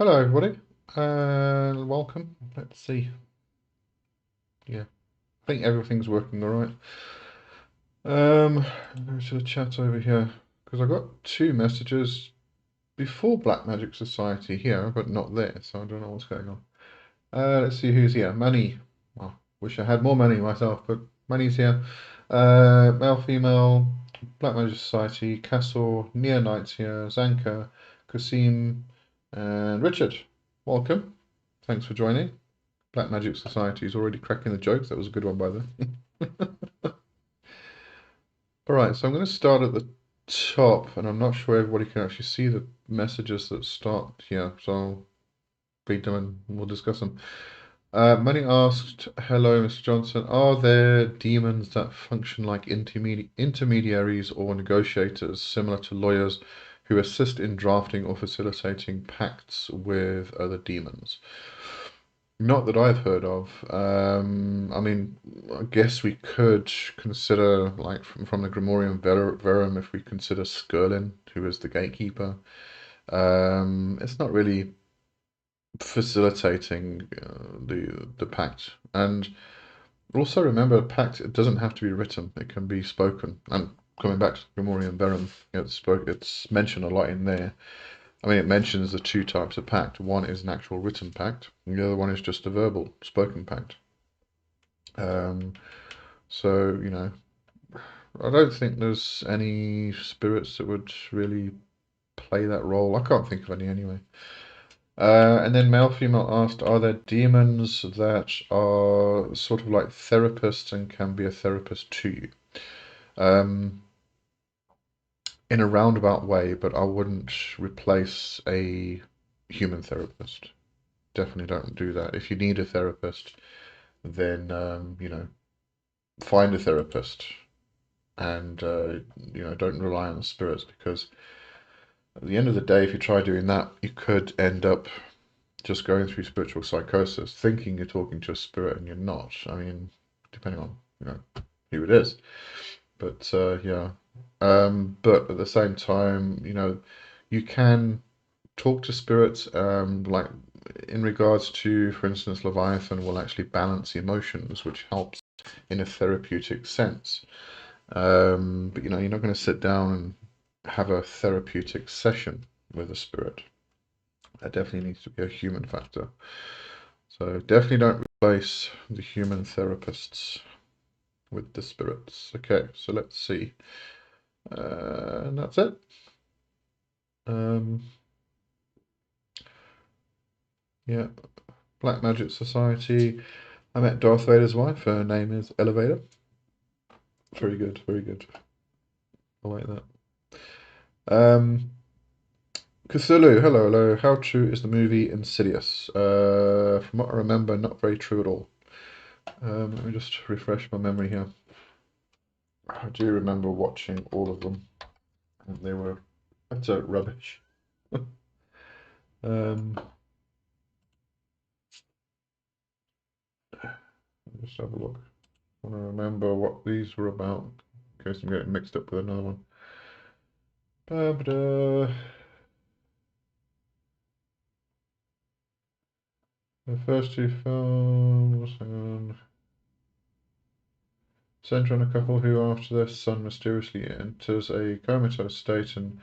Hello, everybody. Welcome. Let's see. Yeah, I think everything's working all right. Go to the chat over here because I got two messages before Black Magic Society here, but not there, so I don't know what's going on. Let's see who's here. Money. Well, wish I had more money myself, but Money's here. Male, female, Black Magic Society, Castle, Neo Knights here, Zanka, Kasim, and Richard. Welcome. Thanks for joining. Black Magic Society is already cracking the jokes. That was a good one, by the way. All right, so I'm going to start at the top, and I'm not sure everybody can actually see the messages that start here, so I'll read them and we'll discuss them. Money asked, hello, Mr. Johnson. Are there demons that function like intermediaries or negotiators, similar to lawyers, who assist in drafting or facilitating pacts with other demons? Not that I've heard of. I mean, I guess we could consider, like, from the Grimorium Verum, if we consider Skirlin, who is the gatekeeper. It's not really facilitating the pact. And also remember, a pact, it doesn't have to be written; it can be spoken. And coming back to Grimorium Verum, it's mentioned a lot in there. I mean, it mentions the two types of pact. One is an actual written pact, and the other one is just a verbal, spoken pact. Um, so, I don't think there's any spirits that would really play that role. I can't think of any anyway. And then male female asked, are there demons that are sort of like therapists and can be a therapist to you? Um, in a roundabout way, but I wouldn't replace a human therapist. Definitely don't do that. If you need a therapist, then find a therapist and don't rely on the spirits, because at the end of the day, if you try doing that, you could end up just going through spiritual psychosis, thinking you're talking to a spirit and you're not. I mean, depending on who it is. But yeah. But at the same time, you can talk to spirits, like in regards to, for instance, Leviathan will actually balance emotions, which helps in a therapeutic sense. But you're not going to sit down and have a therapeutic session with a spirit. That definitely needs to be a human factor. So definitely don't replace the human therapists with the spirits. Okay, so let's see. And that's it. Um, yeah, Black Magic Society. I met Darth Vader's wife. Her name is Elevator. Very good, very good. I like that. Um, Cthulhu, hello, hello. How true is the movie Insidious? From what I remember, not very true at all. Let me just refresh my memory here. I do remember watching all of them, and they were utter rubbish. Um, just have a look. I want to remember what these were about, in case I'm getting mixed up with another one. Ba-ba-da. The first two films, center on a couple who, after their son mysteriously enters a comatose state and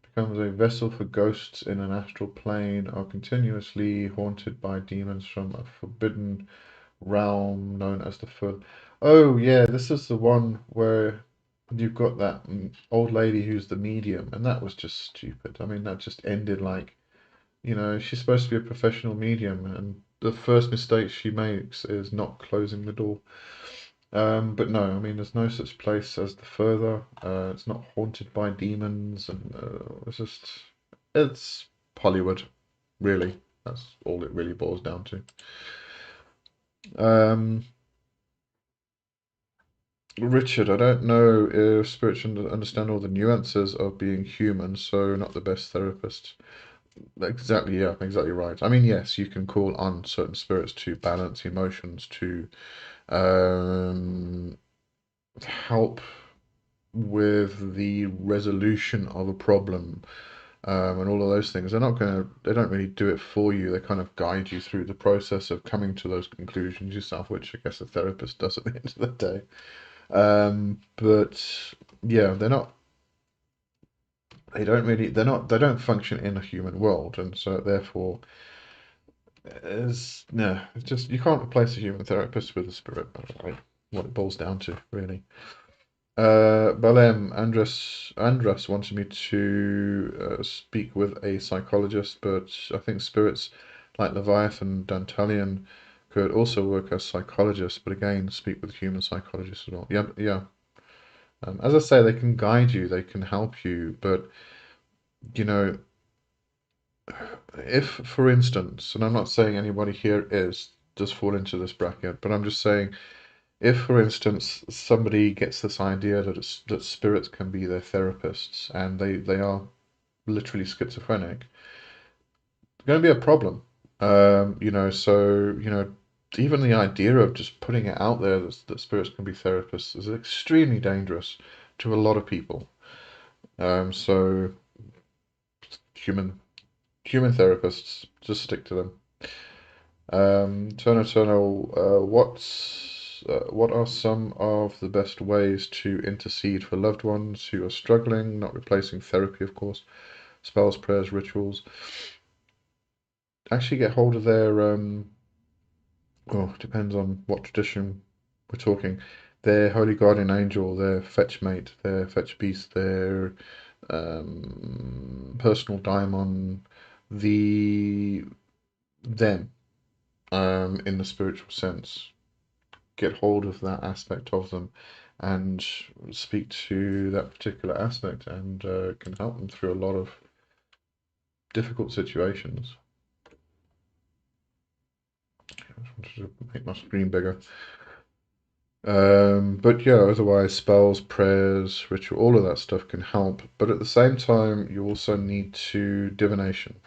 becomes a vessel for ghosts in an astral plane, are continuously haunted by demons from a forbidden realm known as the Full. Oh, yeah, this is the one where you've got that old lady who's the medium, and that was just stupid. I mean, that just ended like, she's supposed to be a professional medium, and the first mistake she makes is not closing the door. But no, I mean, there's no such place as the Further. It's not haunted by demons, and it's Hollywood, really. That's all it really boils down to. Um, Richard, I don't know if spirits understand all the nuances of being human, so not the best therapist. Exactly, yeah, exactly right. I mean, yes, you can call on certain spirits to balance emotions, to um, help with the resolution of a problem. and all of those things. They don't really do it for you. They kind of guide you through the process of coming to those conclusions yourself, which I guess a therapist does at the end of the day. But yeah, they don't function in a human world, and so therefore, it's just you can't replace a human therapist with a spirit. Right? What it boils down to, really. Balem, Andras wanted me to speak with a psychologist, but I think spirits like Leviathan, Dantalion could also work as psychologists, but again, speak with human psychologists as well. Yeah, yeah. As I say, they can guide you, they can help you, but you know, if, for instance, and I'm not saying anybody here does fall into this bracket, but I'm just saying, if, for instance, somebody gets this idea that spirits can be their therapists and they are literally schizophrenic, it's going to be a problem. Even the idea of just putting it out there that spirits can be therapists is extremely dangerous to a lot of people. So human human therapists, just stick to them. Turner, what are some of the best ways to intercede for loved ones who are struggling, not replacing therapy, of course, spells, prayers, rituals? Actually get hold of depends on what tradition we're talking. Their holy guardian angel, their fetch mate, their fetch beast, their personal daimon, the them in the spiritual sense. Get hold of that aspect of them and speak to that particular aspect and can help them through a lot of difficult situations. I just wanted to make my screen bigger. But yeah, otherwise spells, prayers, ritual, all of that stuff can help. But at the same time, you also need to divination.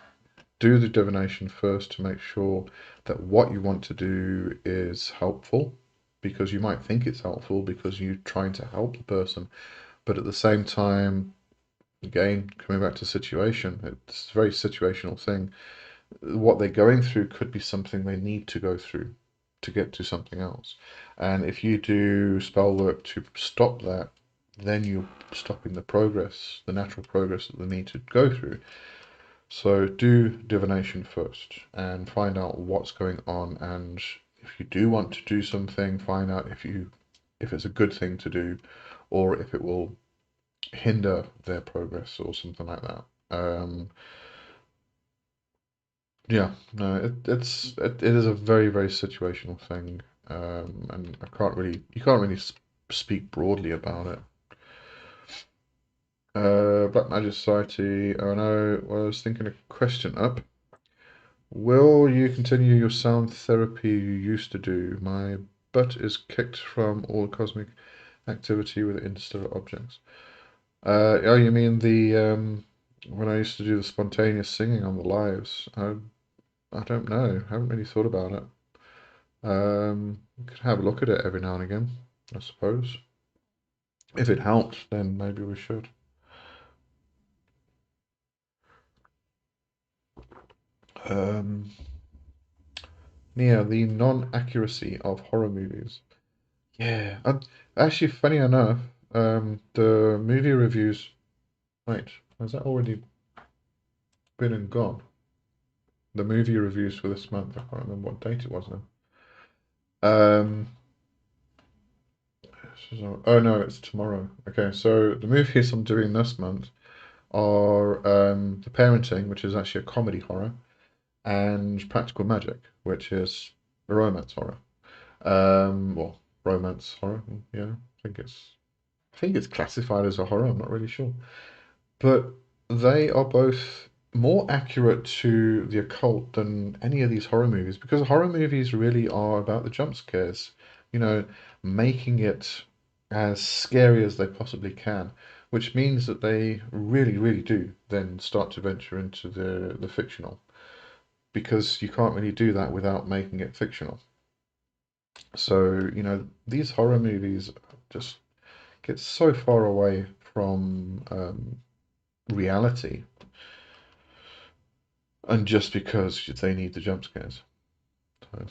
Do the divination first to make sure that what you want to do is helpful, because you might think it's helpful because you're trying to help the person, but at the same time, again, coming back to situation, it's a very situational thing. What they're going through could be something they need to go through to get to something else. And if you do spell work to stop that, then you're stopping the progress, the natural progress that they need to go through. So do divination first and find out what's going on. And if you do want to do something, find out if it's a good thing to do or if it will hinder their progress or something like that. Yeah, no, it is a very, very situational thing, and you can't really speak broadly about it. Black Magic Society. Oh no, well, I was thinking a question up. Will you continue your sound therapy you used to do? My butt is kicked from all cosmic activity with interstellar objects. Oh, you mean the when I used to do the spontaneous singing on the lives? I don't know. I haven't really thought about it. We could have a look at it every now and again, I suppose. If it helps, then maybe we should. Um, yeah, the non-accuracy of horror movies. Yeah, actually, funny enough, the movie reviews. Wait, has that already been and gone? The movie reviews for this month. I can't remember what date it was now. Um, oh no, it's tomorrow. Okay, so the movies I'm doing this month are The Parenting, which is actually a comedy horror, and Practical Magic, which is a romance horror. Well, romance horror. Yeah, I think it's classified as a horror. I'm not really sure, but they are both more accurate to the occult than any of these horror movies because horror movies really are about the jump scares, you know, making it as scary as they possibly can, which means that they really, really do then start to venture into the fictional because you can't really do that without making it fictional. So, these horror movies just get so far away from reality. and just because they need the jump scares. So,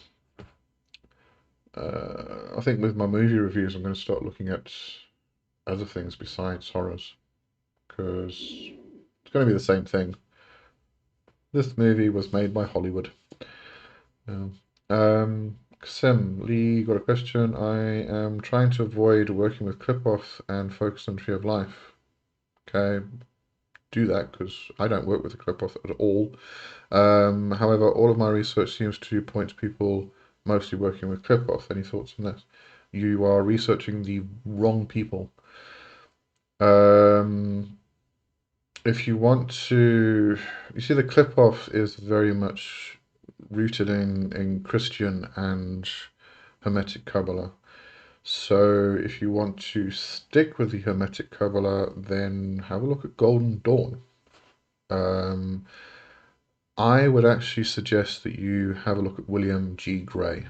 I think with my movie reviews, I'm going to start looking at other things besides horrors, because it's going to be the same thing. This movie was made by Hollywood. Sim, Lee got a question. I am trying to avoid working with clip-off and focus on Tree of Life. Okay, do that because I don't work with the clip-off at all. However, all of my research seems to point to people mostly working with clip-off. Any thoughts on this? You are researching the wrong people. If you want to, you see, the clip-off is very much rooted in Christian and Hermetic Kabbalah. So if you want to stick with the Hermetic Kabbalah, then have a look at Golden Dawn. I would actually suggest that you have a look at William G. Gray.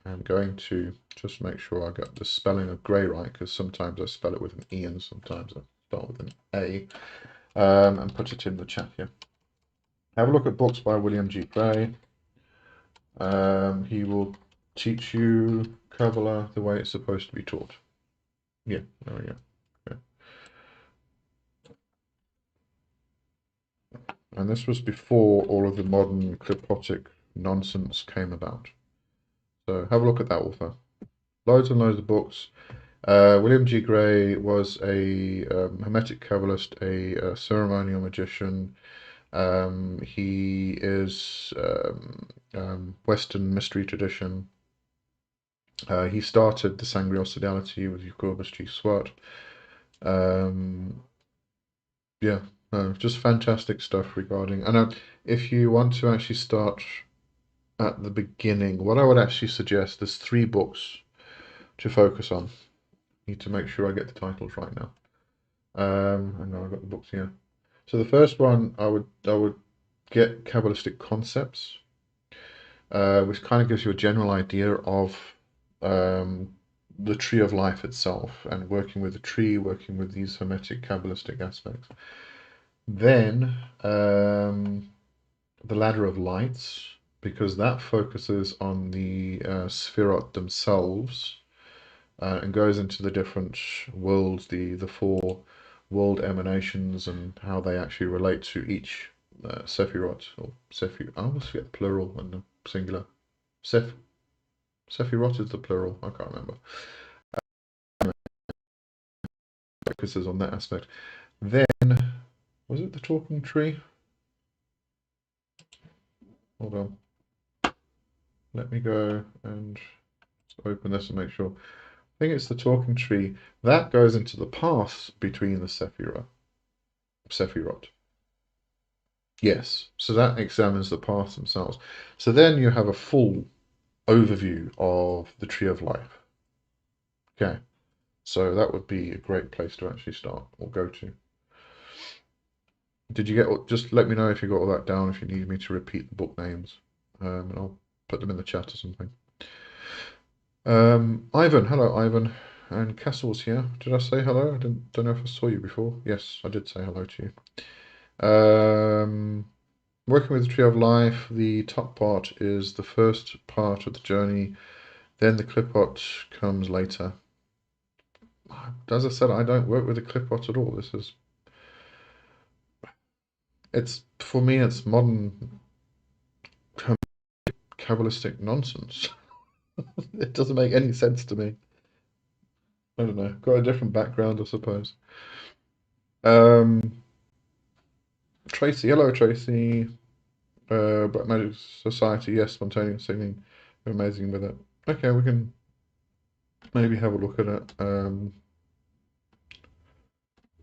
I'm going to just make sure I got the spelling of Gray right, because sometimes I spell it with an E and sometimes I start with an A, and put it in the chat here. Have a look at books by William G. Gray. He will teach you Kabbalah the way it's supposed to be taught. Yeah, there we go. Yeah. And this was before all of the modern clipotic nonsense came about. So have a look at that author. Loads and loads of books. William G. Gray was a Hermetic Kabbalist, a ceremonial magician. He is Western mystery tradition. He started the Sangreal Sodality with Jacobus G. Swart. Yeah, no, just fantastic stuff regarding. And if you want to actually start at the beginning, what I would actually suggest, there's 3 books to focus on. Need to make sure I get the titles right now. Hang on, I've got the books here. So the first one, I would get Kabbalistic Concepts, which kind of gives you a general idea of the tree of life itself, and working with the tree, working with these Hermetic Kabbalistic aspects. Then the Ladder of Lights, because that focuses on the Sphirot themselves, and goes into the different worlds, the 4 world emanations, and how they actually relate to each Sephirot, or I always forget the plural and the singular. Sephirot is the plural, I can't remember. Focuses on that aspect. Then, was it the Talking Tree? Hold on. Let me go and open this and make sure. I think it's the Talking Tree. That goes into the paths between the Sephirot. Yes, so that examines the paths themselves. So then you have a full overview of the Tree of Life. Okay, so that would be a great place to actually start or go to. Did you get, just let me know if you got all that down, if you need me to repeat the book names, and I'll put them in the chat or something. Ivan, hello Ivan, and Castle's here. Did I say hello? I don't know if I saw you before. Yes, I did say hello to you. Working with the Tree of Life, the top part is the first part of the journey, then the clipot comes later. As I said, I don't work with the clipot at all. For me, it's modern Kabbalistic nonsense. It doesn't make any sense to me. I don't know. Got a different background, I suppose. Tracy, hello Tracy. But Magic Society, yes, spontaneous singing. You're amazing with it. Okay, we can maybe have a look at it.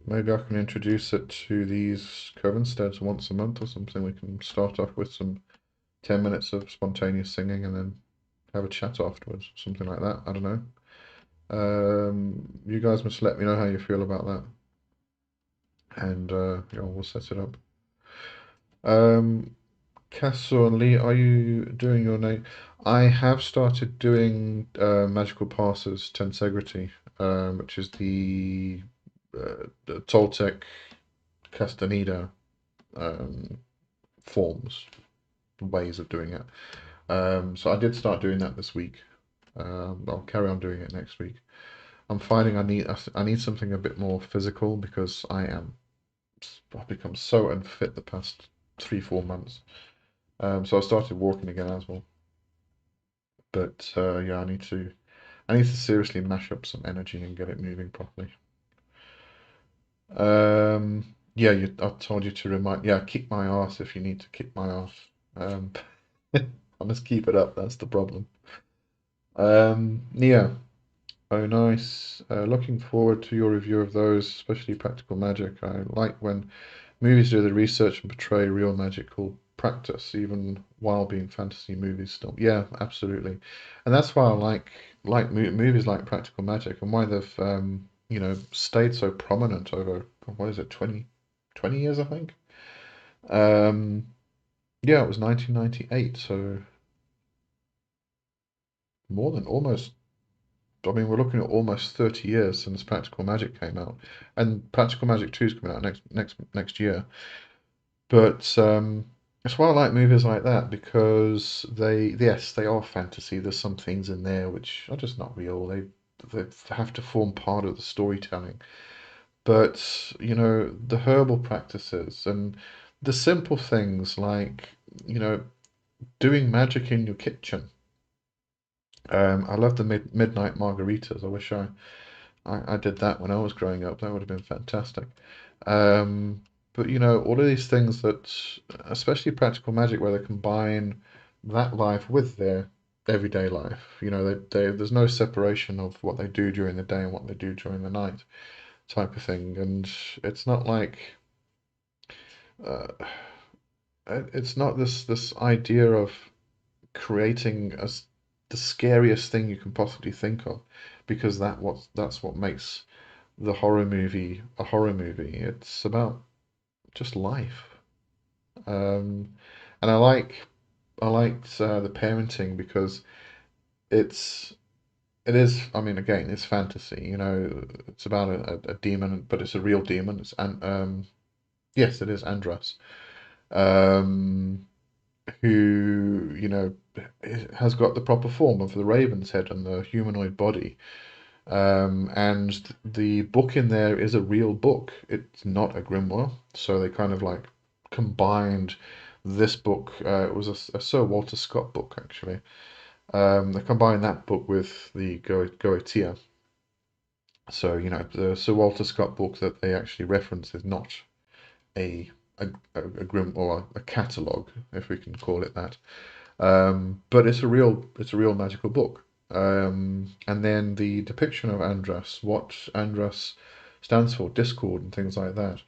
Maybe I can introduce it to these Covensteads once a month or something. We can start off with some 10 minutes of spontaneous singing and then have a chat afterwards, something like that. I don't know. You guys must let me know how you feel about that, and we'll set it up. Castle and Lee, are you doing your name? I have started doing Magical Passes Tensegrity, which is the Toltec Castaneda forms, ways of doing it. So I did start doing that this week. I'll carry on doing it next week. I'm finding I need something a bit more physical because I've become so unfit the past 3, 4 months. So I started walking again as well. But yeah, I need to seriously mash up some energy and get it moving properly. Yeah, I told you to remind. Yeah, kick my ass if you need to kick my ass. Um, I must keep it up. That's the problem. Yeah. Oh, nice. Looking forward to your review of those, especially Practical Magic. I like when movies do the research and portray real magical practice, even while being fantasy movies still. Yeah, absolutely. And that's why I like movies like Practical Magic and why they've stayed so prominent over what is it, 20 years, I think. Um, yeah, it was 1998, so more than almost. I mean, we're looking at almost 30 years since Practical Magic came out, and Practical Magic 2 is coming out next year. But that's why I like movies like that because yes, they are fantasy. There's some things in there which are just not real. They have to form part of the storytelling. But the herbal practices and the simple things like you know doing magic in your kitchen. I love the midnight margaritas. I wish I did that when I was growing up. That would have been fantastic. Um, but all of these things that, especially practical magic, where they combine that life with their everyday life. There's no separation of what they do during the day and what they do during the night, type of thing. And it's not like uh, it's not this idea of creating the scariest thing you can possibly think of, because that's what makes the horror movie a horror movie. It's about just life. Um, and I liked the parenting because it's it is. I mean, again, it's fantasy. It's about a demon, but it's a real demon. It's yes, it is Andras, um, who has got the proper form of the raven's head and the humanoid body. And the book in there is a real book. It's not a grimoire. So they kind of like combined this book. It was a Sir Walter Scott book, actually. They combined that book with the Goetia. So, the Sir Walter Scott book that they actually reference is not a a grim or a catalogue, if we can call it that. But it's a real magical book. And then the depiction of Andras, what Andras stands for, discord and things like that.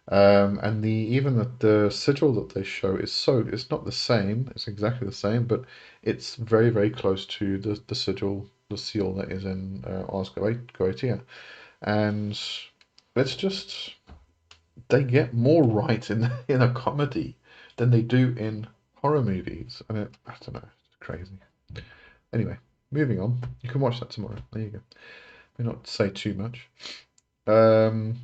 And even the sigil that they show it's not the same, it's exactly the same, but it's very, very close to the sigil, the seal that is in Ars Goetia. And it's just they get more right in in a comedy than they do in horror movies. And I don't know, it's crazy. Anyway, moving on. You can watch that tomorrow. There you go. May not say too much. Um,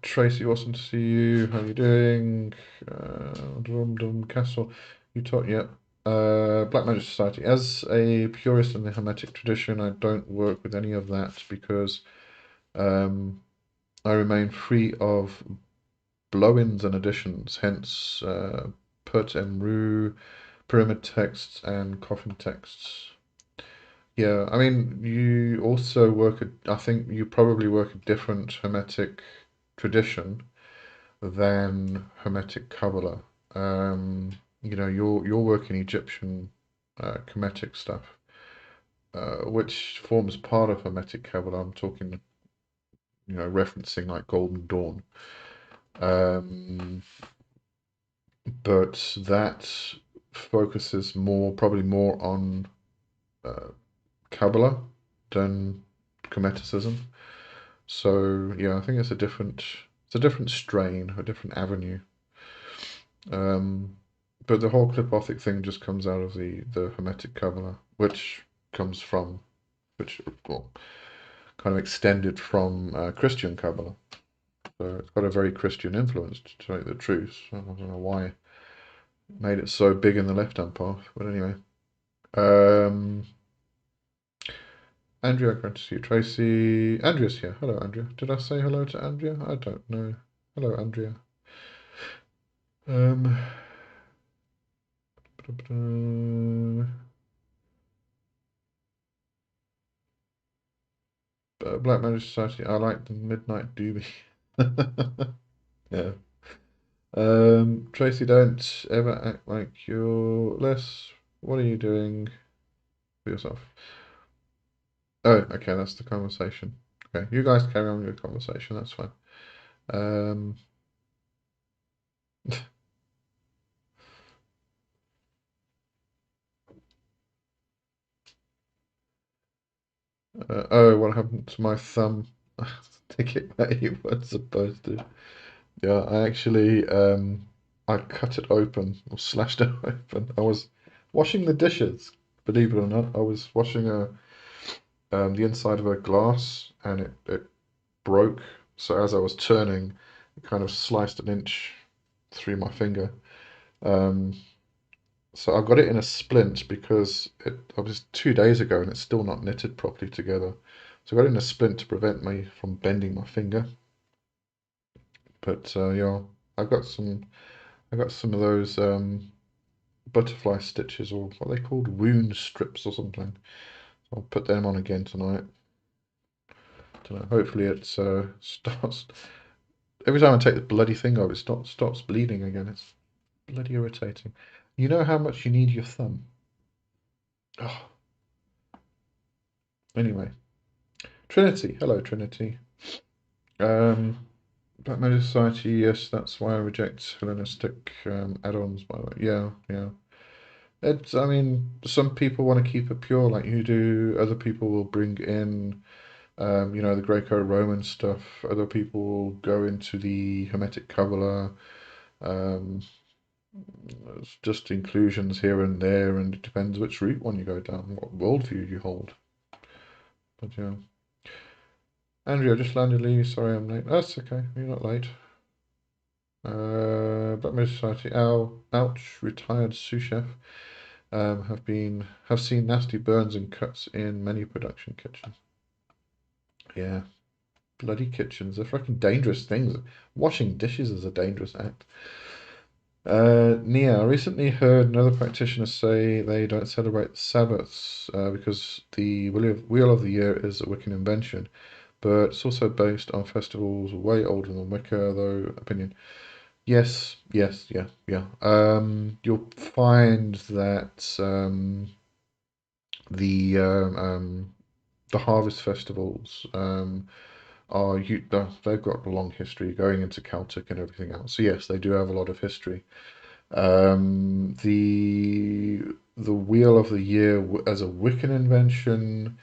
Tracy, awesome to see you. How are you doing? Castle. You talk, yeah. Black Magic Society. As a purist in the Hermetic tradition, I don't work with any of that because um, I remain free of blow-ins and additions, hence put emru, pyramid texts, and coffin texts. Yeah, I mean, you also I think you probably work a different Hermetic tradition than Hermetic Kabbalah. You're working Egyptian Kemetic stuff, which forms part of Hermetic Kabbalah. I'm talking, referencing like Golden Dawn. Um, but that focuses probably more on uh, Kabbalah than Hermeticism. So yeah, I think it's a different strain, a different avenue. Um, but the whole Clipothic thing just comes out of the Hermetic Kabbalah, comes from, which well, kind of extended from Christian Kabbalah. So it's got a very Christian influence, to tell you the truth. I don't know why it made it so big in the left-hand path, but anyway. Andrea, great to see you. Tracy, Andrea's here. Hello, Andrea. Did I say hello to Andrea? I don't know. Hello, Andrea. Um, Black Magic Society. I like the Midnight Doobie. Yeah. Tracy, don't ever act like you're less. What are you doing for yourself? Oh, okay, that's the conversation. Okay, you guys carry on your conversation. That's fine. Um, oh, what happened to my thumb? I think it where you were supposed to. Yeah, I actually I cut it open or slashed it open. I was washing the dishes, believe it or not. I was washing the inside of a glass and it broke. So as I was turning, it kind of sliced an inch through my finger. Um, so I got it in a splint because I was 2 days ago and it's still not knitted properly together. So I got it in a splint to prevent me from bending my finger. But yeah, I got some of those butterfly stitches, or what are they called, wound strips or something. I'll put them on again tonight. Don't know, hopefully it starts. Every time I take the bloody thing off, it stops bleeding again. It's bloody irritating. You know how much you need your thumb. Oh, anyway, Trinity. Hello, Trinity. Um, Black Magic Society. Yes, that's why I reject Hellenistic add-ons. By the way, yeah, yeah. I mean, some people want to keep it pure, like you do. Other people will bring in, the Greco-Roman stuff. Other people will go into the Hermetic Kabbalah. Um, it's just inclusions here and there, and it depends which route one you go down, what worldview you hold. But yeah. Andrea, I just landed, Lee. Sorry I'm late. That's okay. You're not late. Black Mirror Society. Ouch. Retired sous chef. Have seen nasty burns and cuts in many production kitchens. Yeah, bloody kitchens. They're fucking dangerous things. Washing dishes is a dangerous act. Nia, I recently heard another practitioner say they don't celebrate the Sabbaths because the Wheel of the Year is a Wiccan invention, but it's also based on festivals way older than Wicca, though opinion. Yes, yes, yeah, yeah. You'll find that the um, um, the harvest festivals they've got a long history going into Celtic and everything else. So yes, they do have a lot of history. The Wheel of the Year as a Wiccan invention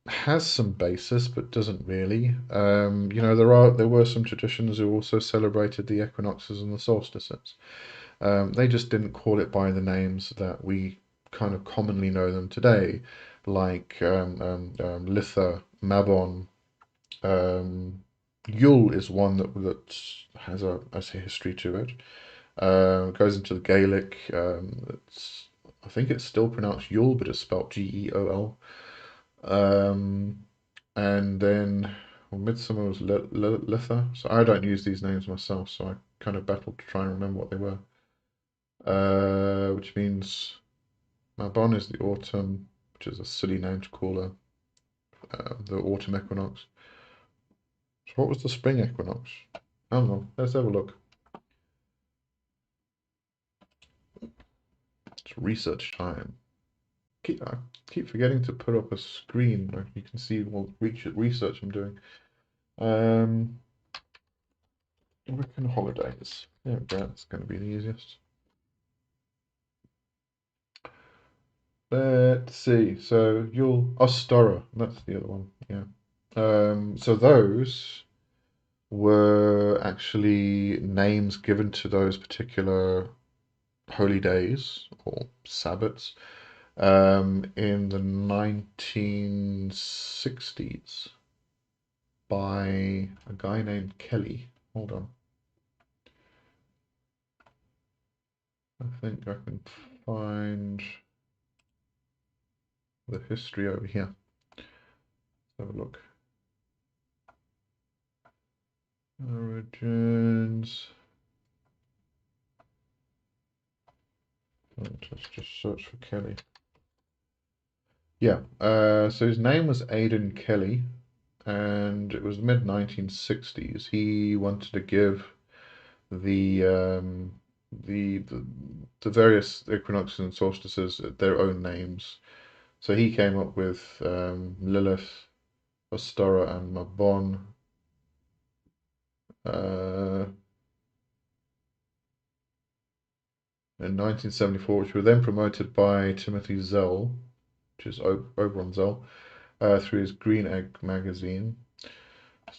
has some basis, but doesn't really. There were some traditions who also celebrated the equinoxes and the solstices. They just didn't call it by the names that we kind of commonly know them today, like Litha, Mabon. Yule is one that has a history to it. It goes into the Gaelic. I think it's still pronounced Yule, but it's spelled Geol. Um, and then Midsummer was Litha. So I don't use these names myself, so I kind of battled to try and remember what they were. Which means Mabon is the autumn, which is a silly name to call the autumn equinox. So what was the spring equinox? Hang on, let's have a look. It's research time. I keep forgetting to put up a screen where you can see what research I'm doing. Um, Wiccan holidays. There we go. That's going to be the easiest. Let's see. So you'll Ostora. That's the other one. Yeah. So those were actually names given to those particular holy days or Sabbats in the 1960s by a guy named Kelly. Hold on. I think I can find the history over here. Let's have a look. Origins. Let's just search for Kelly. Yeah, so his name was Aidan Kelly, and it was the mid-1960s. He wanted to give the the various equinoxes and solstices their own names. So he came up with Lilith, Ostara, and Mabon. In 1974, which were then promoted by Timothy Zell, which is Oberon Zell, through his Green Egg magazine.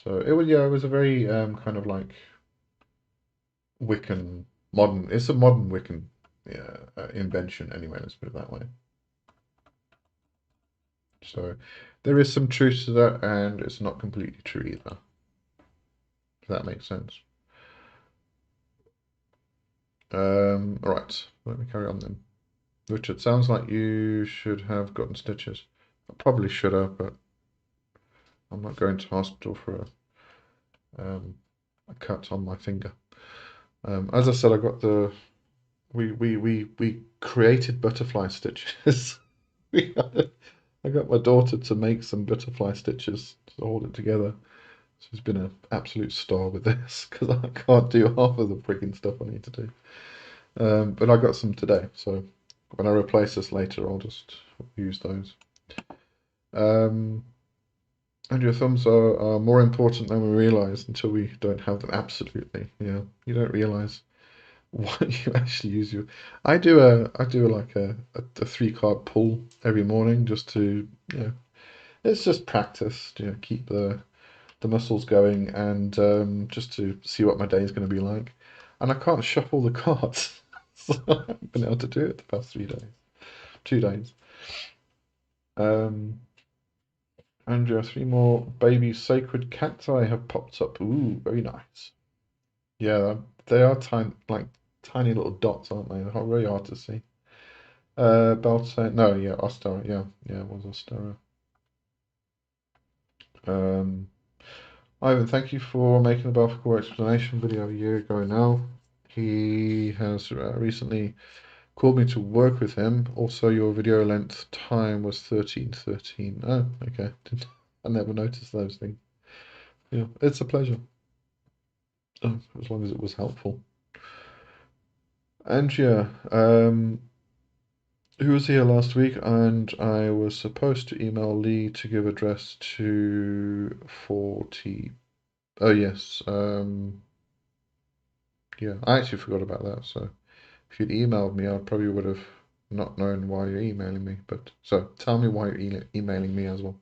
So it was a very kind of like Wiccan modern. It's a modern Wiccan invention anyway. Let's put it that way. So there is some truth to that, and it's not completely true either. If that makes sense. All right, let me carry on then. Richard, sounds like you should have gotten stitches. I probably should have, but I'm not going to hospital for a cut on my finger. As I said, I got we created butterfly stitches. I got my daughter to make some butterfly stitches to hold it together. She's been an absolute star with this because I can't do half of the freaking stuff I need to do. But I got some today, so when I replace this later, I'll just use those. And your thumbs are more important than we realize until we don't have them. Absolutely, yeah. You don't realize what you actually use your. I do like a 3 card pull every morning just to it's just practice to keep the muscles going and just to see what my day is going to be like. And I can't shuffle the cards, so I haven't been able to do it the past 3 days, 2 days. Andrea, 3 more baby sacred cacti have popped up. Ooh, very nice. Yeah, they are tiny, like tiny little dots, aren't they? They're very hard to see. No, yeah, Ostara, yeah, it was Ostara. Ivan, thank you for making the Belficore explanation video a year ago now. He has recently called me to work with him. Also, your video length time was 13:13. Oh, okay. I never noticed those things. Yeah, it's a pleasure. Oh, as long as it was helpful. And yeah, who was here last week, and I was supposed to email Lee to give address to 40. Oh, yes. Yeah, I actually forgot about that. So if you'd emailed me, I probably would have not known why you're emailing me. But so tell me why you're emailing me as well.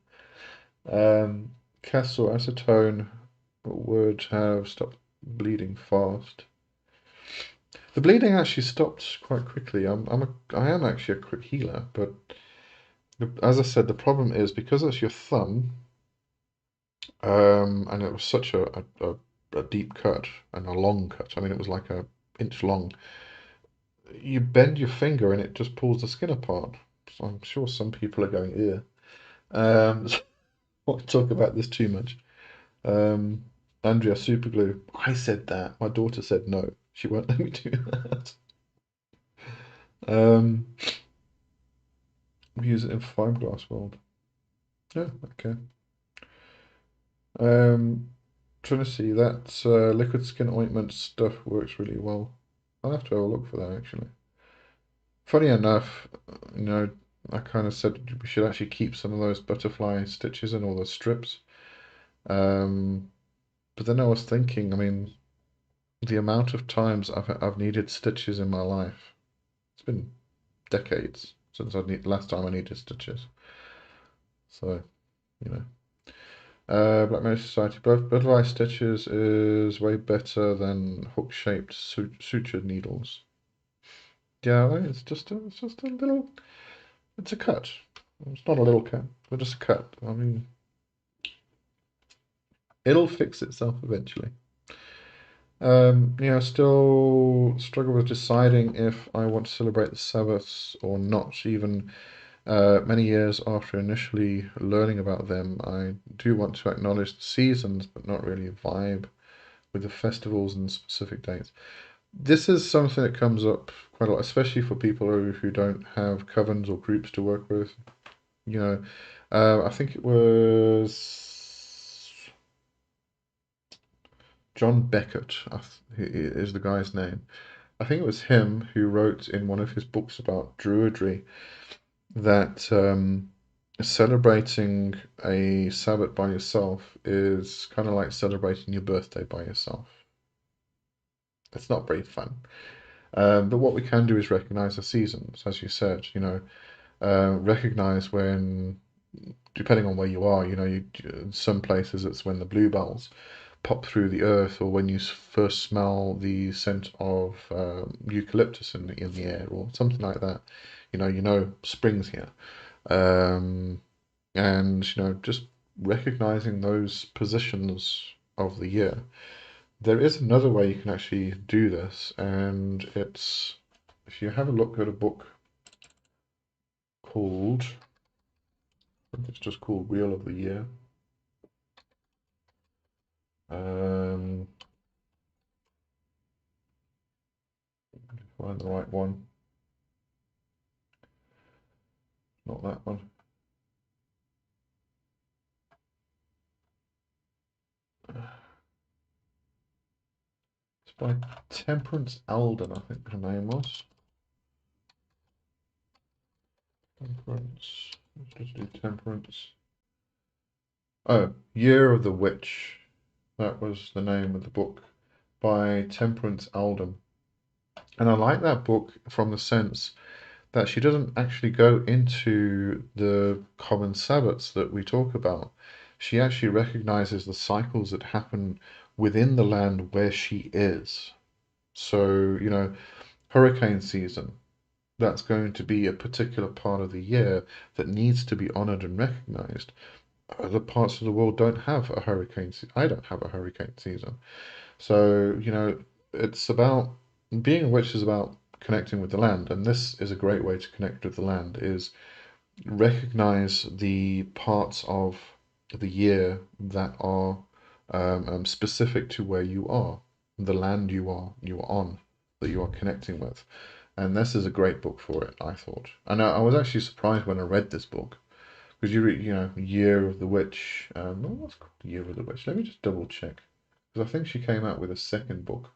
Castle acetone would have stopped bleeding fast. The bleeding actually stopped quite quickly. I am actually a quick healer, but as I said, the problem is because it's your thumb, and it was such a deep cut and a long cut. I mean, it was like an inch long. You bend your finger and it just pulls the skin apart. So I'm sure some people are going, ew. So I won't talk about this too much. Andrea, super glue. I said that. My daughter said no. She won't let me do that. We use it in fiberglass world. Yeah, okay. Trinity, that liquid skin ointment stuff works really well. I'll have to have a look for that actually. Funny enough, I kind of said we should actually keep some of those butterfly stitches and all the strips. But then I was thinking, I mean, the amount of times I've needed stitches in my life, it's been decades since last time I needed stitches. So, you know. Black Magic Society, butterfly stitches is way better than hook-shaped sutured needles. Yeah, it's just a little, it's a cut. It's not a little cut, but just a cut. I mean, It'll fix itself eventually. Still struggle with deciding if I want to celebrate the Sabbaths or not. Even many years after initially learning about them, I do want to acknowledge the seasons, but not really vibe with the festivals and specific dates. This is something that comes up quite a lot, especially for people who don't have covens or groups to work with. You know, I think it was John Beckett, is the guy's name. I think it was him who wrote in one of his books about Druidry that celebrating a Sabbath by yourself is kind of like celebrating your birthday by yourself. It's not very fun. But what we can do is recognize the seasons, as you said, recognize when, depending on where you are, in some places it's when the bluebells pop through the earth, or when you first smell the scent of eucalyptus in the air, or something like that. Spring's here. Um, and just recognizing those positions of the year. There is another way you can actually do this, and it's if you have a look at a book called, I think it's just called Wheel of the Year. Um, Find the right one. Not that one. It's by Temperance Alden, I think her name was. Temperance. Let's just do Temperance. Oh, Year of the Witch. That was the name of the book by Temperance Alden. And I like that book from the sense that she doesn't actually go into the common Sabbaths that we talk about. She actually recognizes the cycles that happen within the land where she is. So, hurricane season, that's going to be a particular part of the year that needs to be honored and recognized. Other parts of the world don't have a hurricane season. I don't have a hurricane season. So, it's about being a witch is about connecting with the land, and this is a great way to connect with the land, is recognize the parts of the year that are specific to where you are, the land you are on, that you are connecting with. And this is a great book for it, I thought. And I was actually surprised when I read this book because you read, Year of the Witch. What's called Year of the Witch? Let me just double check because I think she came out with a second book.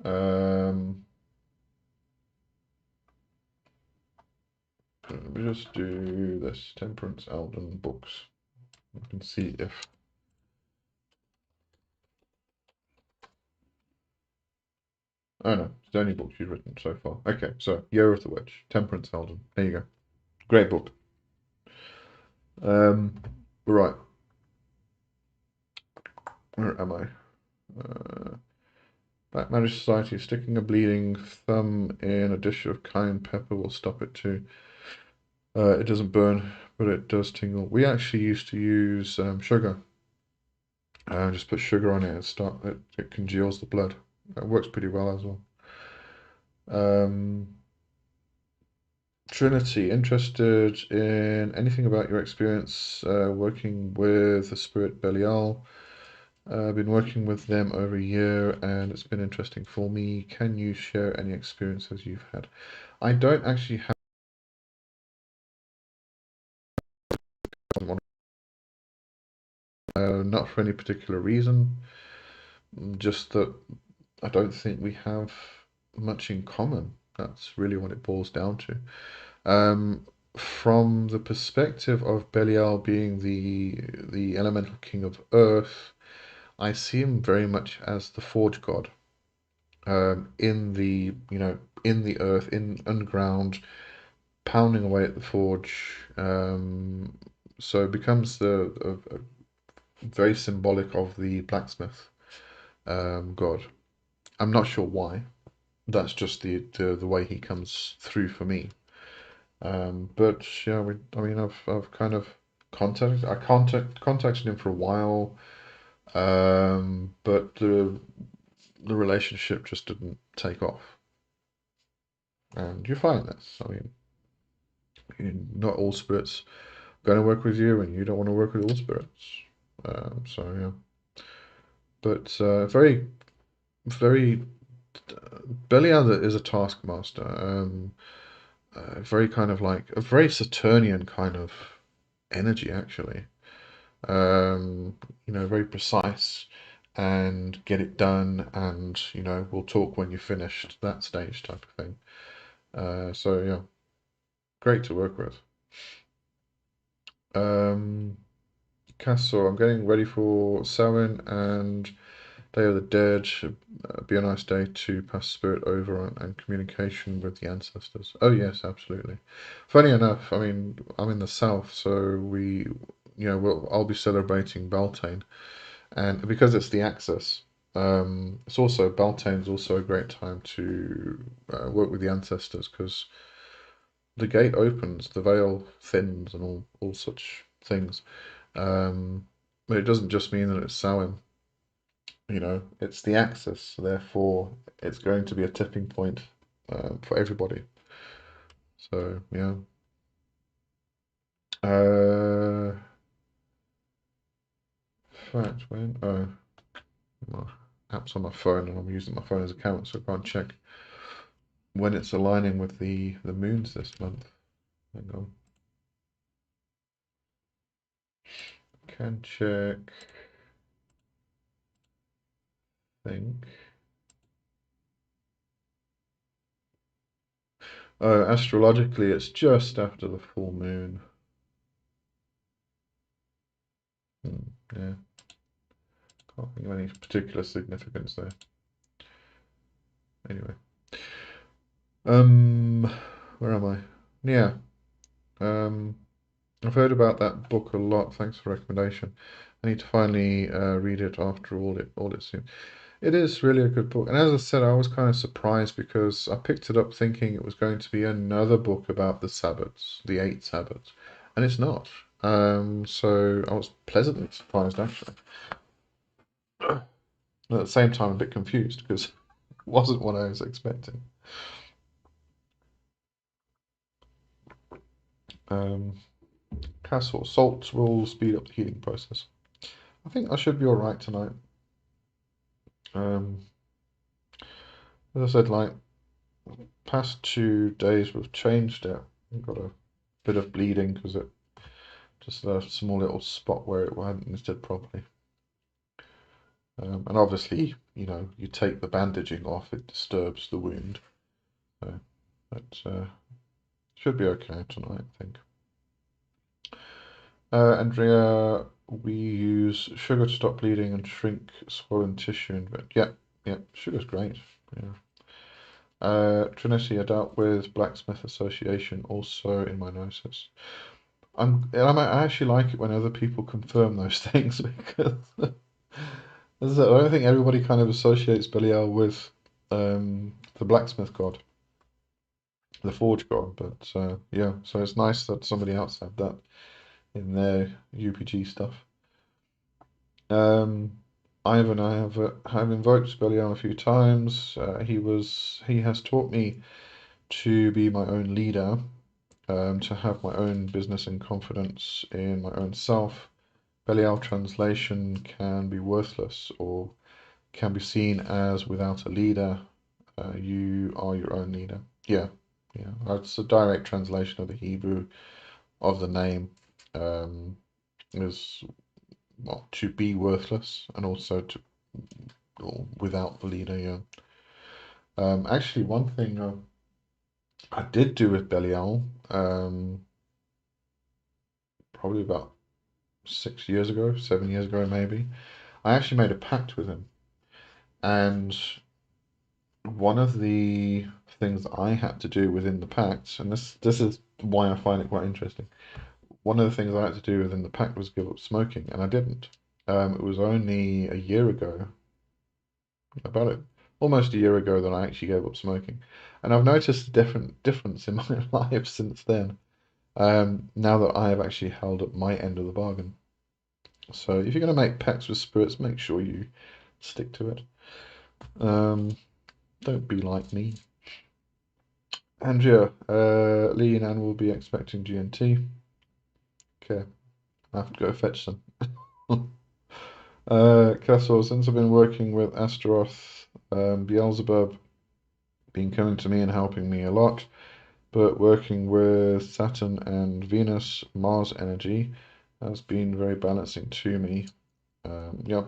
Um, Let me just do this Temperance Alden books. You can see if. Oh no, it's the only book she's written so far. Okay, so Year of the Witch, Temperance Alden. There you go. Great book. Um, right. Where am I? Black Magic Society. Sticking a bleeding thumb in a dish of cayenne pepper will stop it too. It doesn't burn, but it does tingle. We actually used to use sugar. Just put sugar on it and it congeals the blood. It works pretty well as well. Trinity, interested in anything about your experience working with the spirit Belial? I've been working with them over a year and it's been interesting for me. Can you share any experiences you've had? I don't actually have one, not for any particular reason, just that I don't think we have much in common. That's really what it boils down to. From the perspective of Belial being the elemental king of Earth, I see him very much as the forge god, in the earth, in underground, pounding away at the forge. So it becomes very symbolic of the blacksmith god. I'm not sure why. That's just the way he comes through for me. But yeah, I mean, I've kind of contacted him for a while, but the relationship just didn't take off. And you find this. I mean, not all spirits are going to work with you, and you don't want to work with all spirits. So yeah, but very Belial is a taskmaster. Very kind of like a very Saturnian kind of energy, actually. Um, very precise and get it done, and we'll talk when you're finished. That stage type of thing. So yeah, great to work with. Um, Castle, I'm getting ready for Samhain and Day of the Dead. Should be a nice day to pass spirit over and communication with the ancestors. Oh yes, absolutely. Funny enough, I mean, I'm in the south, so I'll be celebrating Beltane, and because it's the Axis, Beltane's also a great time to work with the ancestors because the gate opens, the veil thins, and all such things. Um, but it doesn't just mean that it's Samhain. It's the axis, therefore it's going to be a tipping point for everybody. So yeah. Uh, fact when my app's on my phone and I'm using my phone as a camera, so I can't check when it's aligning with the moons this month. Hang on, can check. Think. Oh, astrologically, it's just after the full moon. Yeah, can't think of any particular significance there. Anyway, where am I? Yeah, um, I've heard about that book a lot. Thanks for the recommendation. I need to finally read it after all it seems. It is really a good book, and as I said, I was kind of surprised because I picked it up thinking it was going to be another book about the Sabbats, the eight Sabbats, and it's not. So I was pleasantly surprised actually. At the same time, a bit confused because it wasn't what I was expecting. Um, Castle salts will speed up the healing process. I think I should be all right tonight. Um, as I said, like past 2 days we've changed it. We've got a bit of bleeding because it just a small little spot where it hadn't knitted properly. And obviously, you take the bandaging off, it disturbs the wound. So it should be okay tonight, I think. Andrea, we use sugar to stop bleeding and shrink swollen tissue. Yeah, yeah, sugar's great. Yeah. Trinity, I dealt with Blacksmith Association also in my gnosis. I actually like it when other people confirm those things because I don't think everybody kind of associates Belial with the blacksmith god, the forge god. But yeah, so it's nice that somebody else had that in their UPG stuff. Um, Ivan, I have invoked Belial a few times. He has taught me to be my own leader, to have my own business and confidence in my own self. Belial translation can be worthless or can be seen as without a leader. You are your own leader. Yeah, yeah. That's a direct translation of the Hebrew of the name. Is well, to be worthless and also to or without the leader. Yeah. Actually, one thing I did do with Belial, probably about 6 years ago, 7 years ago, maybe. I actually made a pact with him, and one of the things that I had to do within the pact, and this is why I find it quite interesting. One of the things I had to do within the pact was give up smoking, and I didn't. It was only a year ago, about it, almost a year ago, that I actually gave up smoking, and I've noticed a difference in my life since then. now that I have actually held up my end of the bargain. So if you're going to make pacts with spirits, make sure you stick to it. Don't be like me. Andrea, Lee and Anne will be expecting GNT. Okay, I have to go fetch some. Castle, since I've been working with Astaroth, Beelzebub been coming to me and helping me a lot, but working with Saturn and Venus, Mars energy has been very balancing to me. Yeah,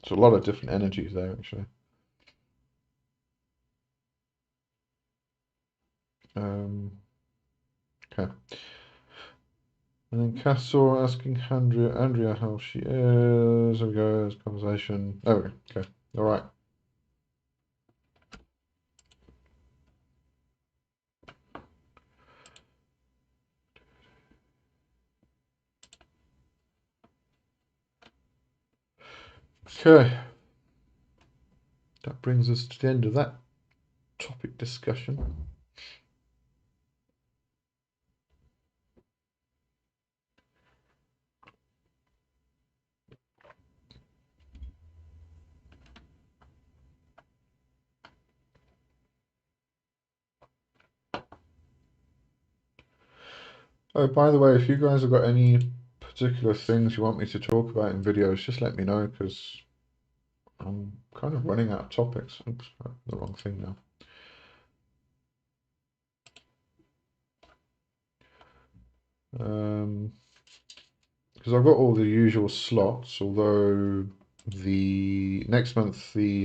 so a lot of different energies there actually. Okay. And then Castle asking Andrea how she is. There we go, there's conversation. There we go. Okay. All right. Okay. That brings us to the end of that topic discussion. Oh, by the way, if you guys have got any particular things you want me to talk about in videos, just let me know because I'm kind of running out of topics. Oops, the wrong thing now. Because I've got all the usual slots, although the next month the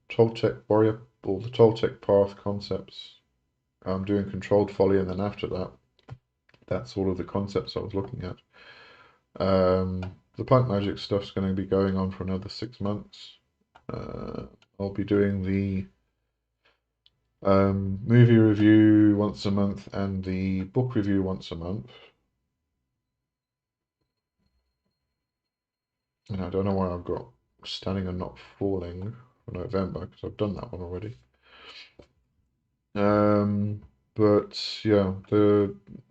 Toltec Warrior or the Toltec Path concepts, I'm doing Controlled Folly, and then after that, that's all of the concepts I was looking at. The Plant Magic stuff's going to be going on for another 6 months. I'll be doing the movie review once a month and the book review once a month. And I don't know why I've got Standing and Not Falling for November, because I've done that one already. But yeah,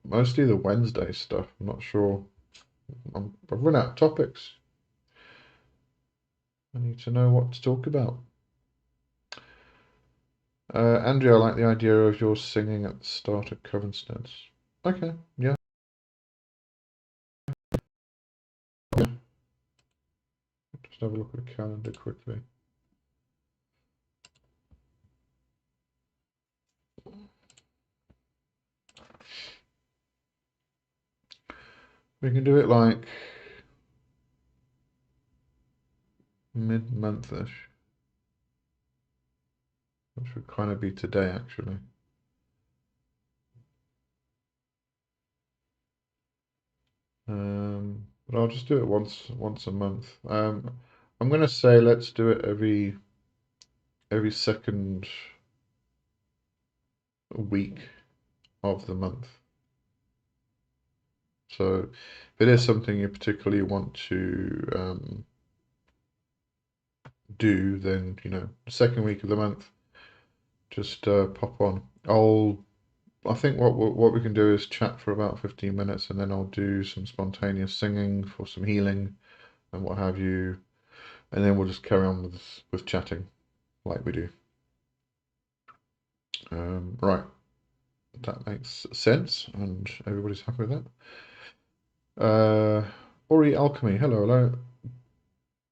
mostly the Wednesday stuff. I'm not sure. I've run out of topics. I need to know what to talk about. Andrea, I like the idea of your singing at the start of Covenstead. Okay, yeah. Just have a look at the calendar quickly. We can do it like mid-month-ish, which would kind of be today, actually. But I'll just do it once a month. I'm gonna say let's do it every second week of the month. So if it is something you particularly want to do, then the second week of the month, just pop on. I think what we can do is chat for about 15 minutes, and then I'll do some spontaneous singing for some healing and what have you, and then we'll just carry on with chatting like we do. Right, that makes sense, and everybody's happy with that. Ori Alchemy, hello.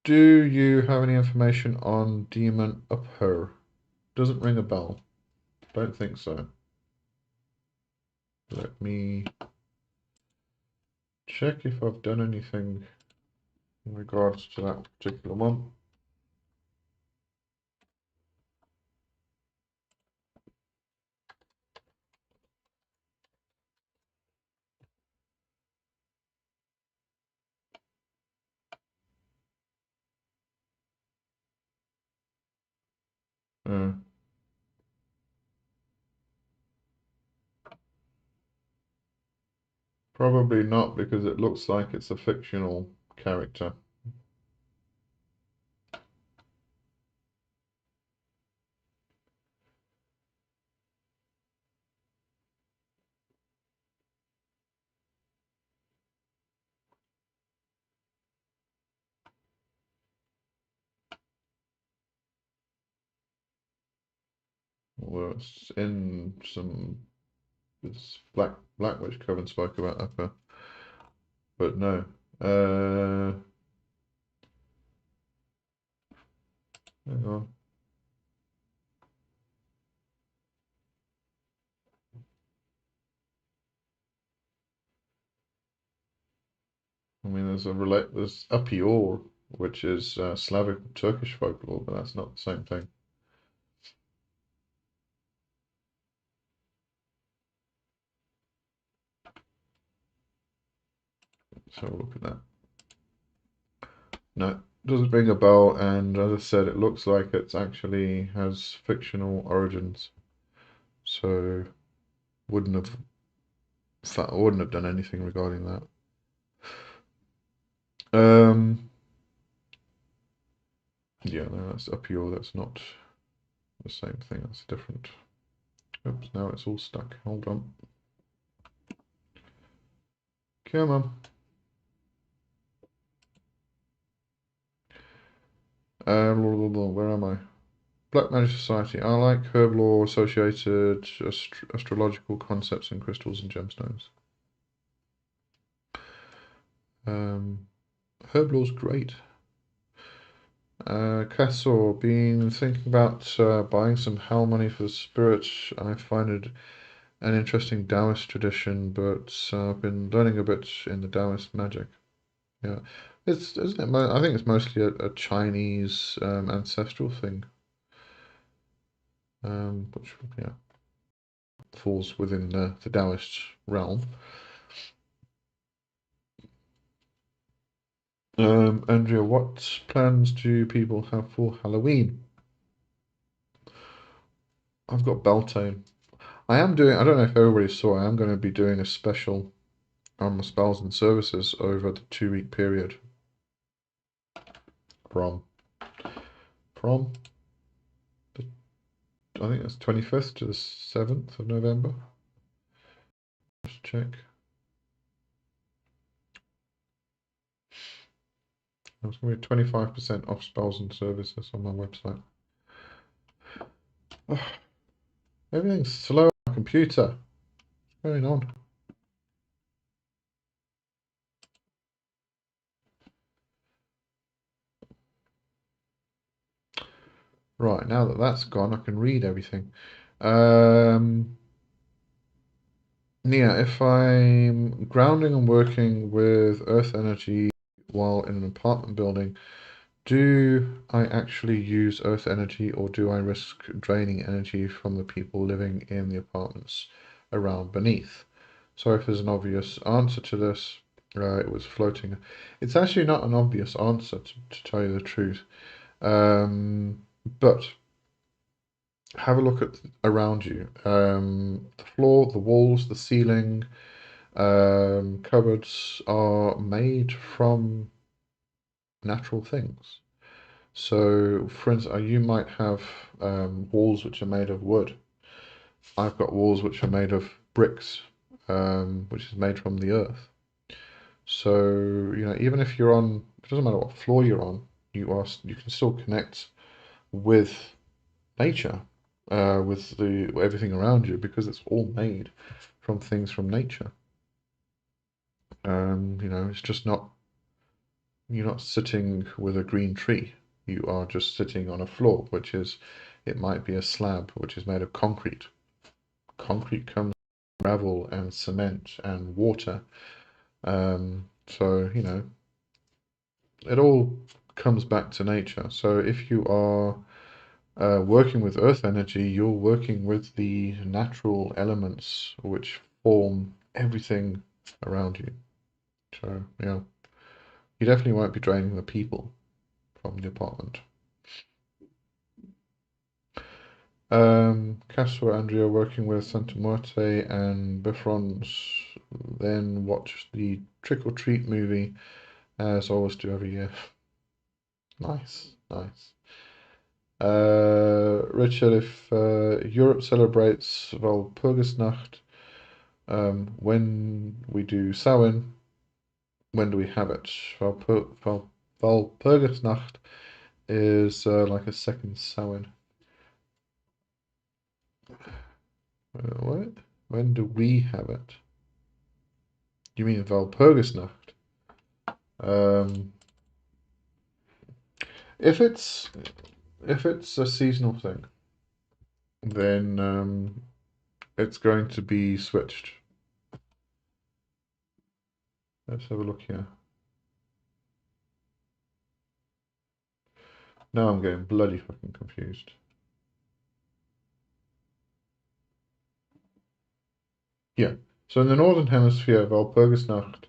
Do you have any information on Demon Upher? Doesn't ring a bell. Don't think so. Let me check if I've done anything in regards to that particular one. Probably not, because it looks like it's a fictional character. Well, it's in some this Black Witch Coven spoke about upper, but no. Hang on. I mean, there's Upior, which is Slavic Turkish folklore, but that's not the same thing. So look at that. No, doesn't ring a bell, and as I said, it looks like it actually has fictional origins. So wouldn't have wouldn't have done anything regarding that. Yeah, no, that's Upior. That's not the same thing. That's different. Oops, now it's all stuck. Hold on. Come on. Where am I? Black Magic Society. I like herb lore associated astrological concepts and crystals and gemstones. Herb lore's great. Castle, been thinking about buying some Hell money for the spirit. I find it an interesting Taoist tradition, but I've been learning a bit in the Taoist magic. Yeah, isn't it? I think it's mostly a Chinese ancestral thing, which yeah falls within the Taoist realm. Andrea, what plans do people have for Halloween? I've got Beltane. I am doing. I don't know if everybody saw. I am going to be doing a special on my spells and services over the 2 week period from from the, I think that's 25th to the 7th of November. Just check. There's going to be 25% off spells and services on my website. Oh, everything's slow on my computer. What's going on? Right, now that that's gone, I can read everything. Yeah, if I'm grounding and working with earth energy while in an apartment building, do I actually use earth energy or do I risk draining energy from the people living in the apartments around beneath? Sorry if there's an obvious answer to this. It was floating. It's actually not an obvious answer, to tell you the truth. But have a look at around you. The floor, the walls, the ceiling, cupboards are made from natural things. So, for instance, you might have walls which are made of wood. I've got walls which are made of bricks, which is made from the earth. So, even if you're on, it doesn't matter what floor you're on, you can still connect with nature, with the everything around you because it's all made from things from nature. It's just not you're not sitting with a green tree. You are just sitting on a floor, it might be a slab, which is made of concrete. Concrete comes from gravel and cement and water. So, it all comes back to nature. So if you are working with earth energy, you're working with the natural elements which form everything around you. So, yeah, you definitely won't be draining the people from the apartment. Castro Andrea working with Santa Muerte and Bifrons, then watch the Trick or Treat movie, as I always do every year. Nice, nice. Richard, if Europe celebrates Walpurgisnacht, when we do Samhain, when do we have it? Walpurgisnacht is like a second Samhain. What? When do we have it? You mean Walpurgisnacht? Um, if it's if it's a seasonal thing, then it's going to be switched. Let's have a look here. Now I'm getting bloody fucking confused. Yeah. So in the Northern Hemisphere, Walpurgisnacht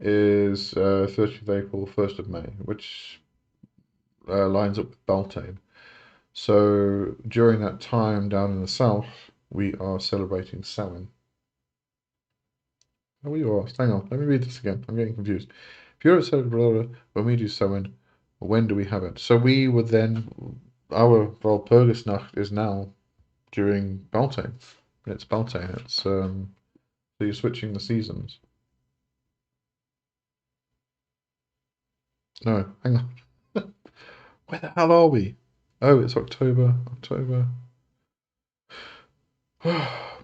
is 30th of April, 1st of May, which lines up with Beltane. So during that time down in the south, we are celebrating Samhain. Oh, you are. Hang on, let me read this again. I'm getting confused. If you're at Celebrate when we do Samhain, when do we have it? So we would then, our Walpurgisnacht is now during Beltane. It's Beltane. So you're switching the seasons. No, hang on. Where the hell are we? Oh, it's October. October.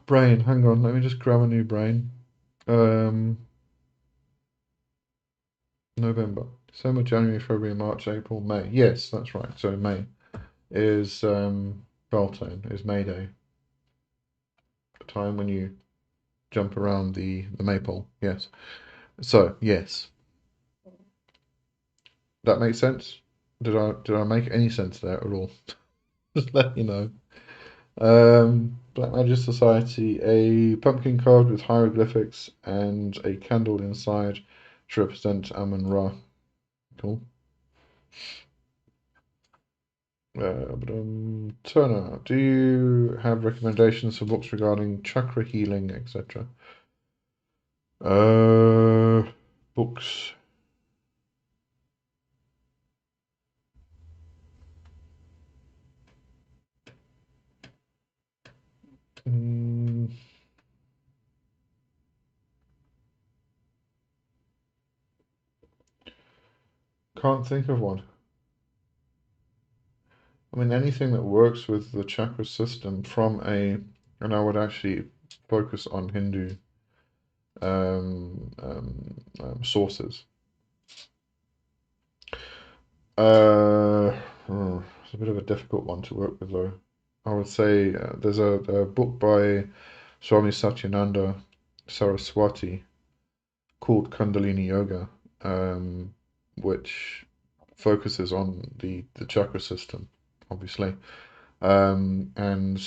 Brain, hang on. Let me just grab a new brain. Um, November, December, January, February, March, April, May. Yes, that's right. So May is Beltane, is May Day, the time when you jump around the maypole. Yes. So yes, that makes sense. Did I make any sense there at all? Just let you know. Black Magic Society, a pumpkin card with hieroglyphics and a candle inside to represent Amun-Ra. Cool. Turner, do you have recommendations for books regarding chakra healing, etc.? Uh, Books. Mm, can't think of one. I mean, anything that works with the chakra system and I would actually focus on Hindu sources. It's a bit of a difficult one to work with, though. I would say there's a book by Swami Satyananda Saraswati called Kundalini Yoga, which focuses on the chakra system, obviously. And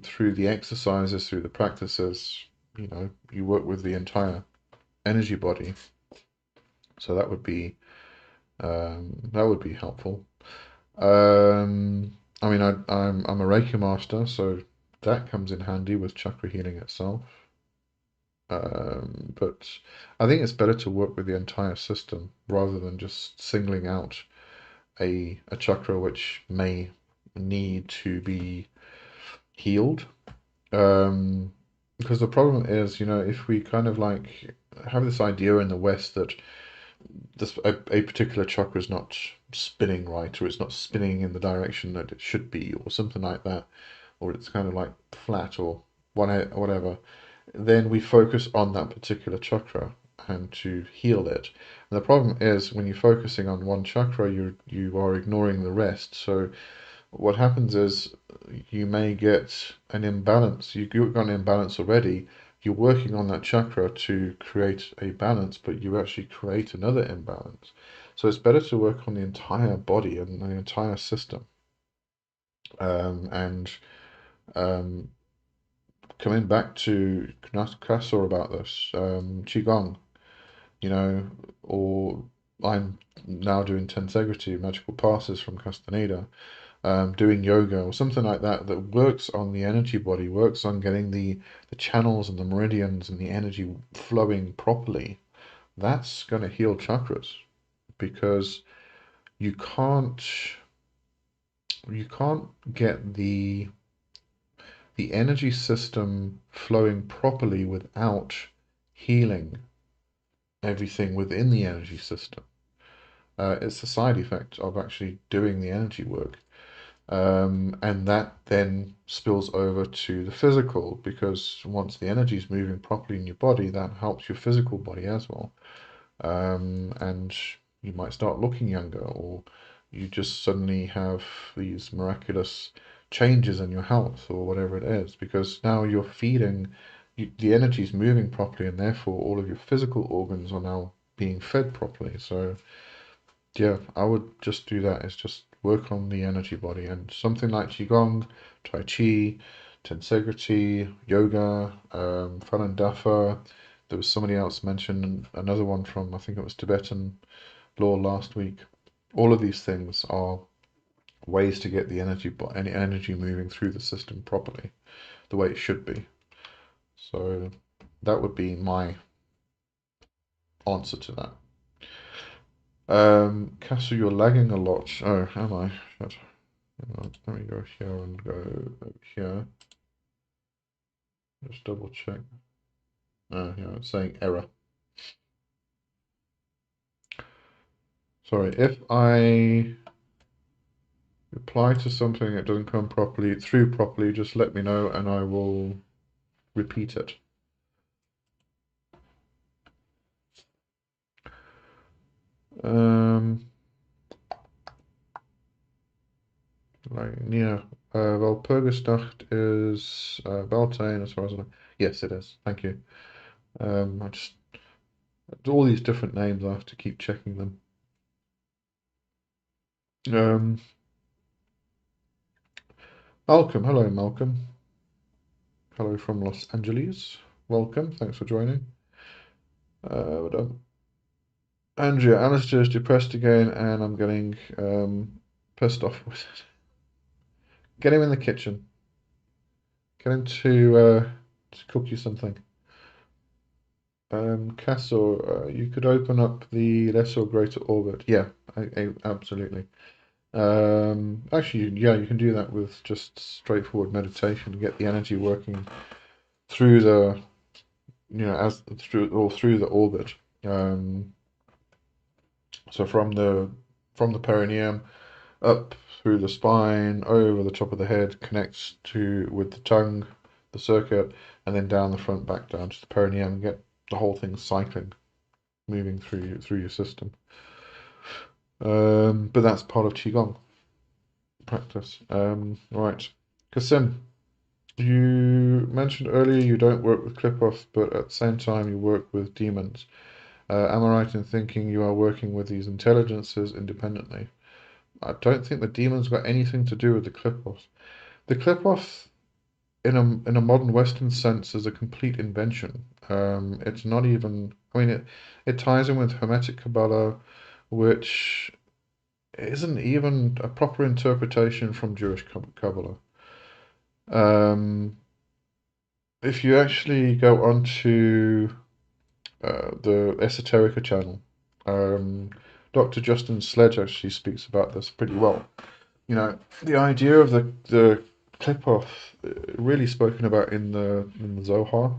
through the exercises, through the practices, you work with the entire energy body. So that would be helpful. I mean, I'm a Reiki master, so that comes in handy with chakra healing itself. But I think it's better to work with the entire system rather than just singling out a chakra which may need to be healed. Because the problem is, if we kind of like have this idea in the West that a particular chakra is not spinning right, or it's not spinning in the direction that it should be, or something like that, or it's kind of like flat or whatever, then we focus on that particular chakra and to heal it. And the problem is when you're focusing on one chakra, you are ignoring the rest. So what happens is you may get an imbalance. You've got an imbalance already. You're working on that chakra to create a balance, but you actually create another imbalance. So it's better to work on the entire body and the entire system. And um, coming back to Kasor about this, Qigong, you know, or I'm now doing tensegrity, magical passes from Castaneda, doing yoga or something like that that works on the energy body, works on getting the channels and the meridians and the energy flowing properly, that's going to heal chakras because you can't you can't get the energy system flowing properly without healing everything within the energy system. It's a side effect of actually doing the energy work. And that then spills over to the physical because once the energy is moving properly in your body, that helps your physical body as well. And you might start looking younger, or you just suddenly have these miraculous changes in your health, or whatever it is, because now you're feeding, the energy is moving properly, and therefore all of your physical organs are now being fed properly. So yeah, I would just do that. Is just work on the energy body and something like Qigong, Tai Chi, Tensegrity, yoga, Falun Dafa. There was somebody else mentioned another one from, I think it was Tibetan law last week. All of these things are ways to get the any energy moving through the system properly, the way it should be. So that would be my answer to that. Castle, you're lagging a lot. Oh, am I? Shit. Let me go here and go over here. Just double check. Oh, yeah, it's saying error. Sorry, if I reply to something that doesn't come through properly, just let me know and I will repeat it. Like, yeah, Walpurgisnacht is Beltane as far as I know. Yes, it is. Thank you. I just all these different names. I have to keep checking them. Um, Malcolm, hello, Malcolm. Hello from Los Angeles. Welcome. Thanks for joining. Andrea, Alistair is depressed again, and I'm getting pissed off with it. Get him in the kitchen. Get him to cook you something. Castle, you could open up the lesser or greater orbit. Yeah, absolutely. Actually, yeah, you can do that with just straightforward meditation to get the energy working through the, as through the orbit. Um, so from the perineum up through the spine, over the top of the head, connects to with the tongue, the circuit, and then down the front, back down to the perineum. Get the whole thing cycling, moving through your system. But that's part of qigong practice. Right, Kasim, you mentioned earlier you don't work with clip-offs, but at the same time you work with demons. Am I right in thinking you are working with these intelligences independently? I don't think the demons got anything to do with the clip-offs. The clip-off, in a modern Western sense, is a complete invention. It's not even. I mean, it ties in with Hermetic Kabbalah, which isn't even a proper interpretation from Jewish Kabbalah. Um, if you actually go onto the Esoterica channel, um, Dr. Justin Sledge actually speaks about this pretty well. The idea of the clip-off really spoken about in the Zohar,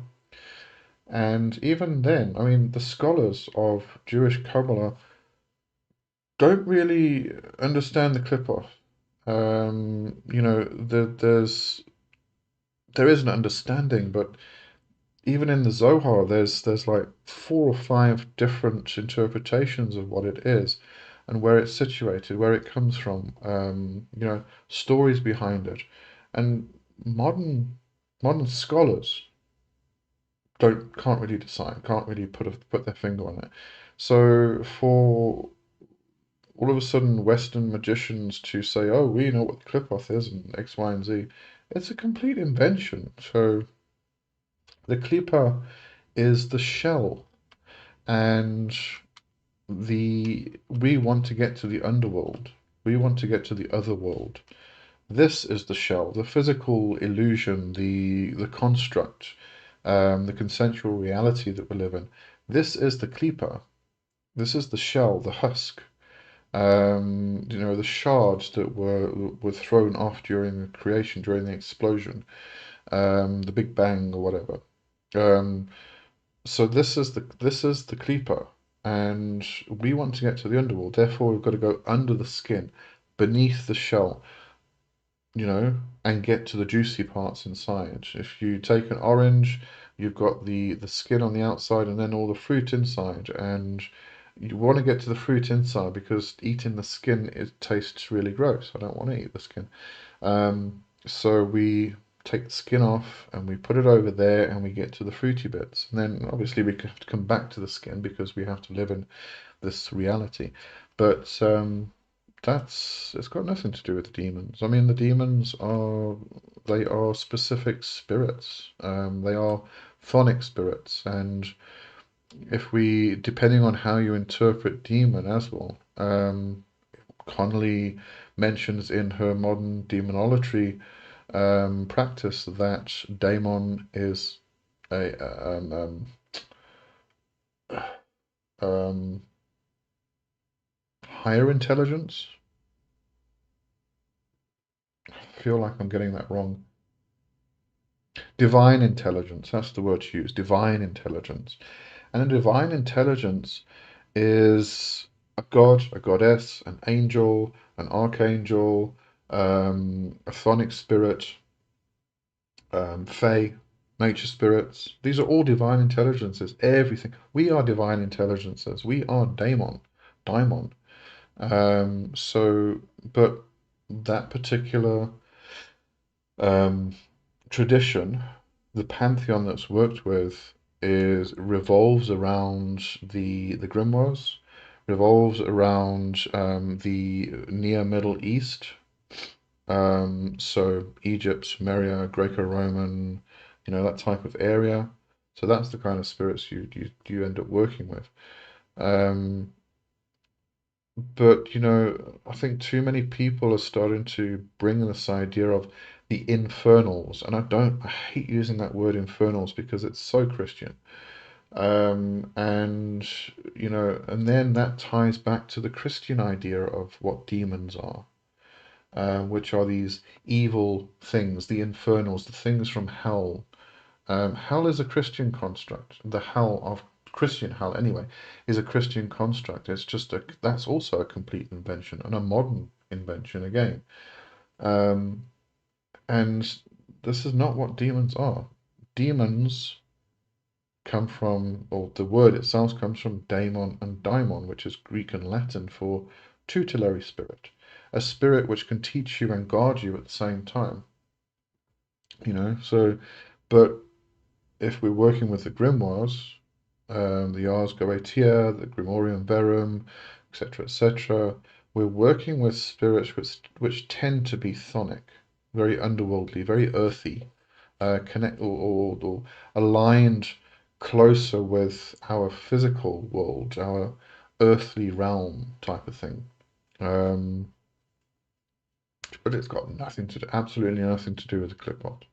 and even then, I mean, the scholars of Jewish Kabbalah don't really understand the clip-off. There is an understanding, but even in the Zohar, there's like 4 or 5 different interpretations of what it is, and where it's situated, where it comes from. Stories behind it, and modern scholars can't really decide, can't really put their finger on it. So for all of a sudden Western magicians to say, "Oh, we know what the Qliphoth is and X, Y, and Z," it's a complete invention. So the Qlipa is the shell, and we want to get to the underworld. We want to get to the other world. This is the shell, the physical illusion, the construct, the consensual reality that we live in. This is the klipa. This is the shell, the husk. The shards that were thrown off during the creation, during the explosion, the Big Bang or whatever. Um, so this is the klipa, and we want to get to the underworld. Therefore, we've got to go under the skin, beneath the shell. and get to the juicy parts inside. If you take an orange, you've got the skin on the outside and then all the fruit inside, and you want to get to the fruit inside because eating the skin it tastes really gross. I don't want to eat the skin. So we take the skin off and we put it over there and we get to the fruity bits. And then obviously we have to come back to the skin because we have to live in this reality. But it's got nothing to do with the demons. I mean, the demons are they are specific spirits. They are phonic spirits, and if we, depending on how you interpret demon as well, Connolly mentions in her modern demonology practice that daemon is a um, higher intelligence. I feel like I'm getting that wrong. Divine intelligence, that's the word to use, divine intelligence. And a divine intelligence is a god, a goddess, an angel, an archangel, a chthonic spirit, fae, nature spirits. These are all divine intelligences. Everything. We are divine intelligences. We are daimon. So, but that particular um, tradition, the pantheon that's worked with, is revolves around the grimoires, revolves around the near Middle East, so Egypt, Sumeria, Greco-Roman, that type of area. So that's the kind of spirits you end up working with. Um, but I think too many people are starting to bring this idea of the infernals, and I hate using that word infernals because it's so Christian. And and then that ties back to the Christian idea of what demons are, which are these evil things, the infernals, the things from hell. Hell is a Christian construct. The hell of Christian hell, anyway, is a Christian construct. That's also a complete invention and a modern invention again. Um, and this is not what demons are. Demons come from, or the word itself comes from daemon and daimon, which is Greek and Latin for tutelary spirit, a spirit which can teach you and guard you at the same time. So, but if we're working with the grimoires, the Ars Goetia, the Grimorium Verum, etc., we're working with spirits which tend to be chthonic, very underworldly, very earthy, connect or aligned closer with our physical world, our earthly realm type of thing. Um, but it's got absolutely nothing to do with the clipboard.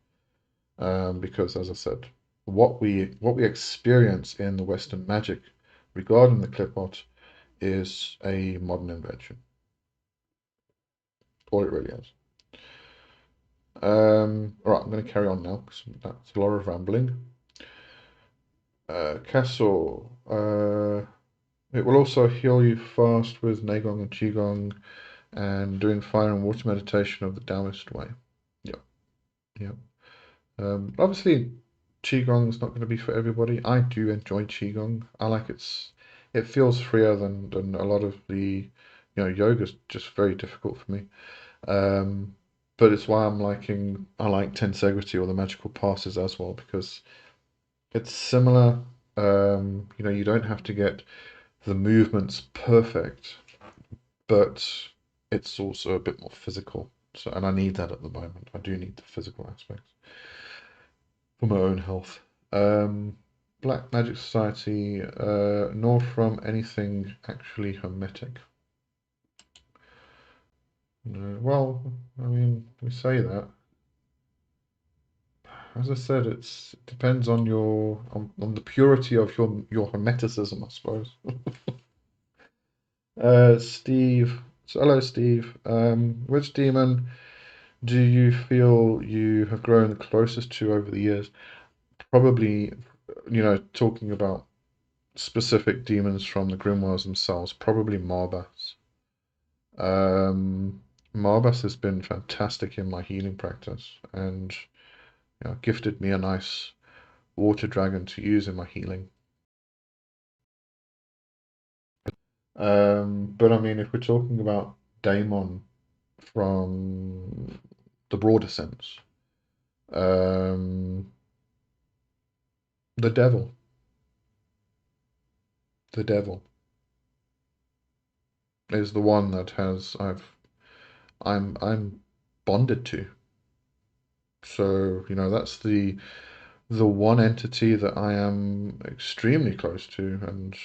Because, as I said, what we experience in the Western magic regarding the clipboard is a modern invention. All it really is. All right, I'm going to carry on now because that's a lot of rambling. Castle. It will also heal you fast with Neigong and Qigong and doing fire and water meditation of the Taoist way. Yep, yep. Obviously, Qigong is not going to be for everybody. I do enjoy Qigong. It feels freer than a lot of yoga's just very difficult for me. Um, but it's why I like Tensegrity or the magical passes as well because it's similar. You don't have to get the movements perfect, but it's also a bit more physical. So, and I need that at the moment. I do need the physical aspects for my own health. Um, Black Magic Society, nor from anything actually hermetic. No, well, I mean, we say that. As I said, it depends on on the purity of your hermeticism, I suppose. Steve. So hello, Steve. Which demon do you feel you have grown closest to over the years? Probably, talking about specific demons from the grimoires themselves, probably Marbas. Um, Marbas has been fantastic in my healing practice and gifted me a nice water dragon to use in my healing. But I mean, if we're talking about daemon from the broader sense, um, the devil, the devil is the one that I'm bonded to. So, that's the one entity that I am extremely close to, and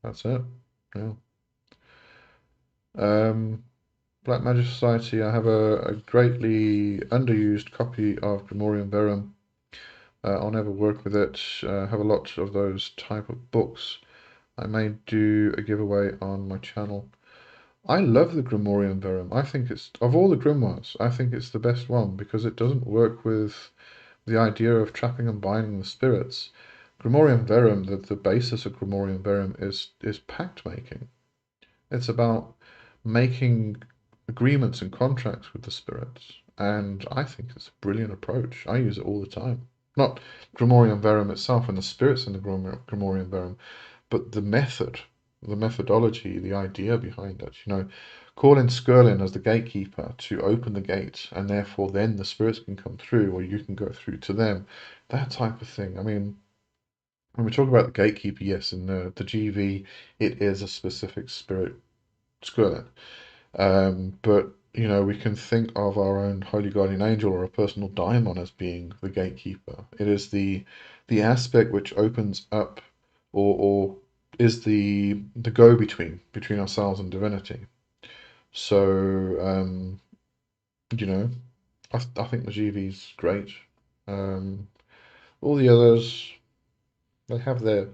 that's it. Yeah. Um, Black Magic Society, I have a greatly underused copy of Grimorium Verum. I'll never work with it. I have a lot of those type of books. I may do a giveaway on my channel. I love the Grimorium Verum. I think it's, of all the grimoires, I think it's the best one because it doesn't work with the idea of trapping and binding the spirits. Grimorium Verum, the basis of Grimorium Verum is pact making. It's about making agreements and contracts with the spirits. And I think it's a brilliant approach. I use it all the time. Not Grimorium Verum itself and the spirits in the Grimorium Verum, but the method, the methodology, the idea behind it. Calling Skirlin as the gatekeeper to open the gate, and therefore then the spirits can come through, or you can go through to them. That type of thing. I mean, when we talk about the gatekeeper, yes, in the GV, it is a specific spirit, Skirlin. But we can think of our own holy guardian angel or a personal daimon as being the gatekeeper. It is the aspect which opens up or is the go-between ourselves and divinity. So you know, I think the GV's great. Um, all the others, they have their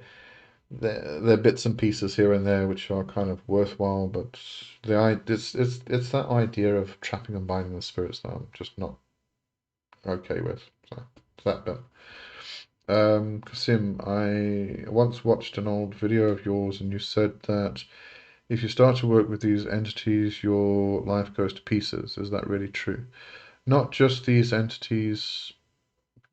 bits and pieces here and there which are kind of worthwhile, but it's that idea of trapping and binding the spirits that I'm just not okay with. So it's that bit. Kasim, I once watched an old video of yours, and you said that if you start to work with these entities, your life goes to pieces. Is that really true? Not just these entities,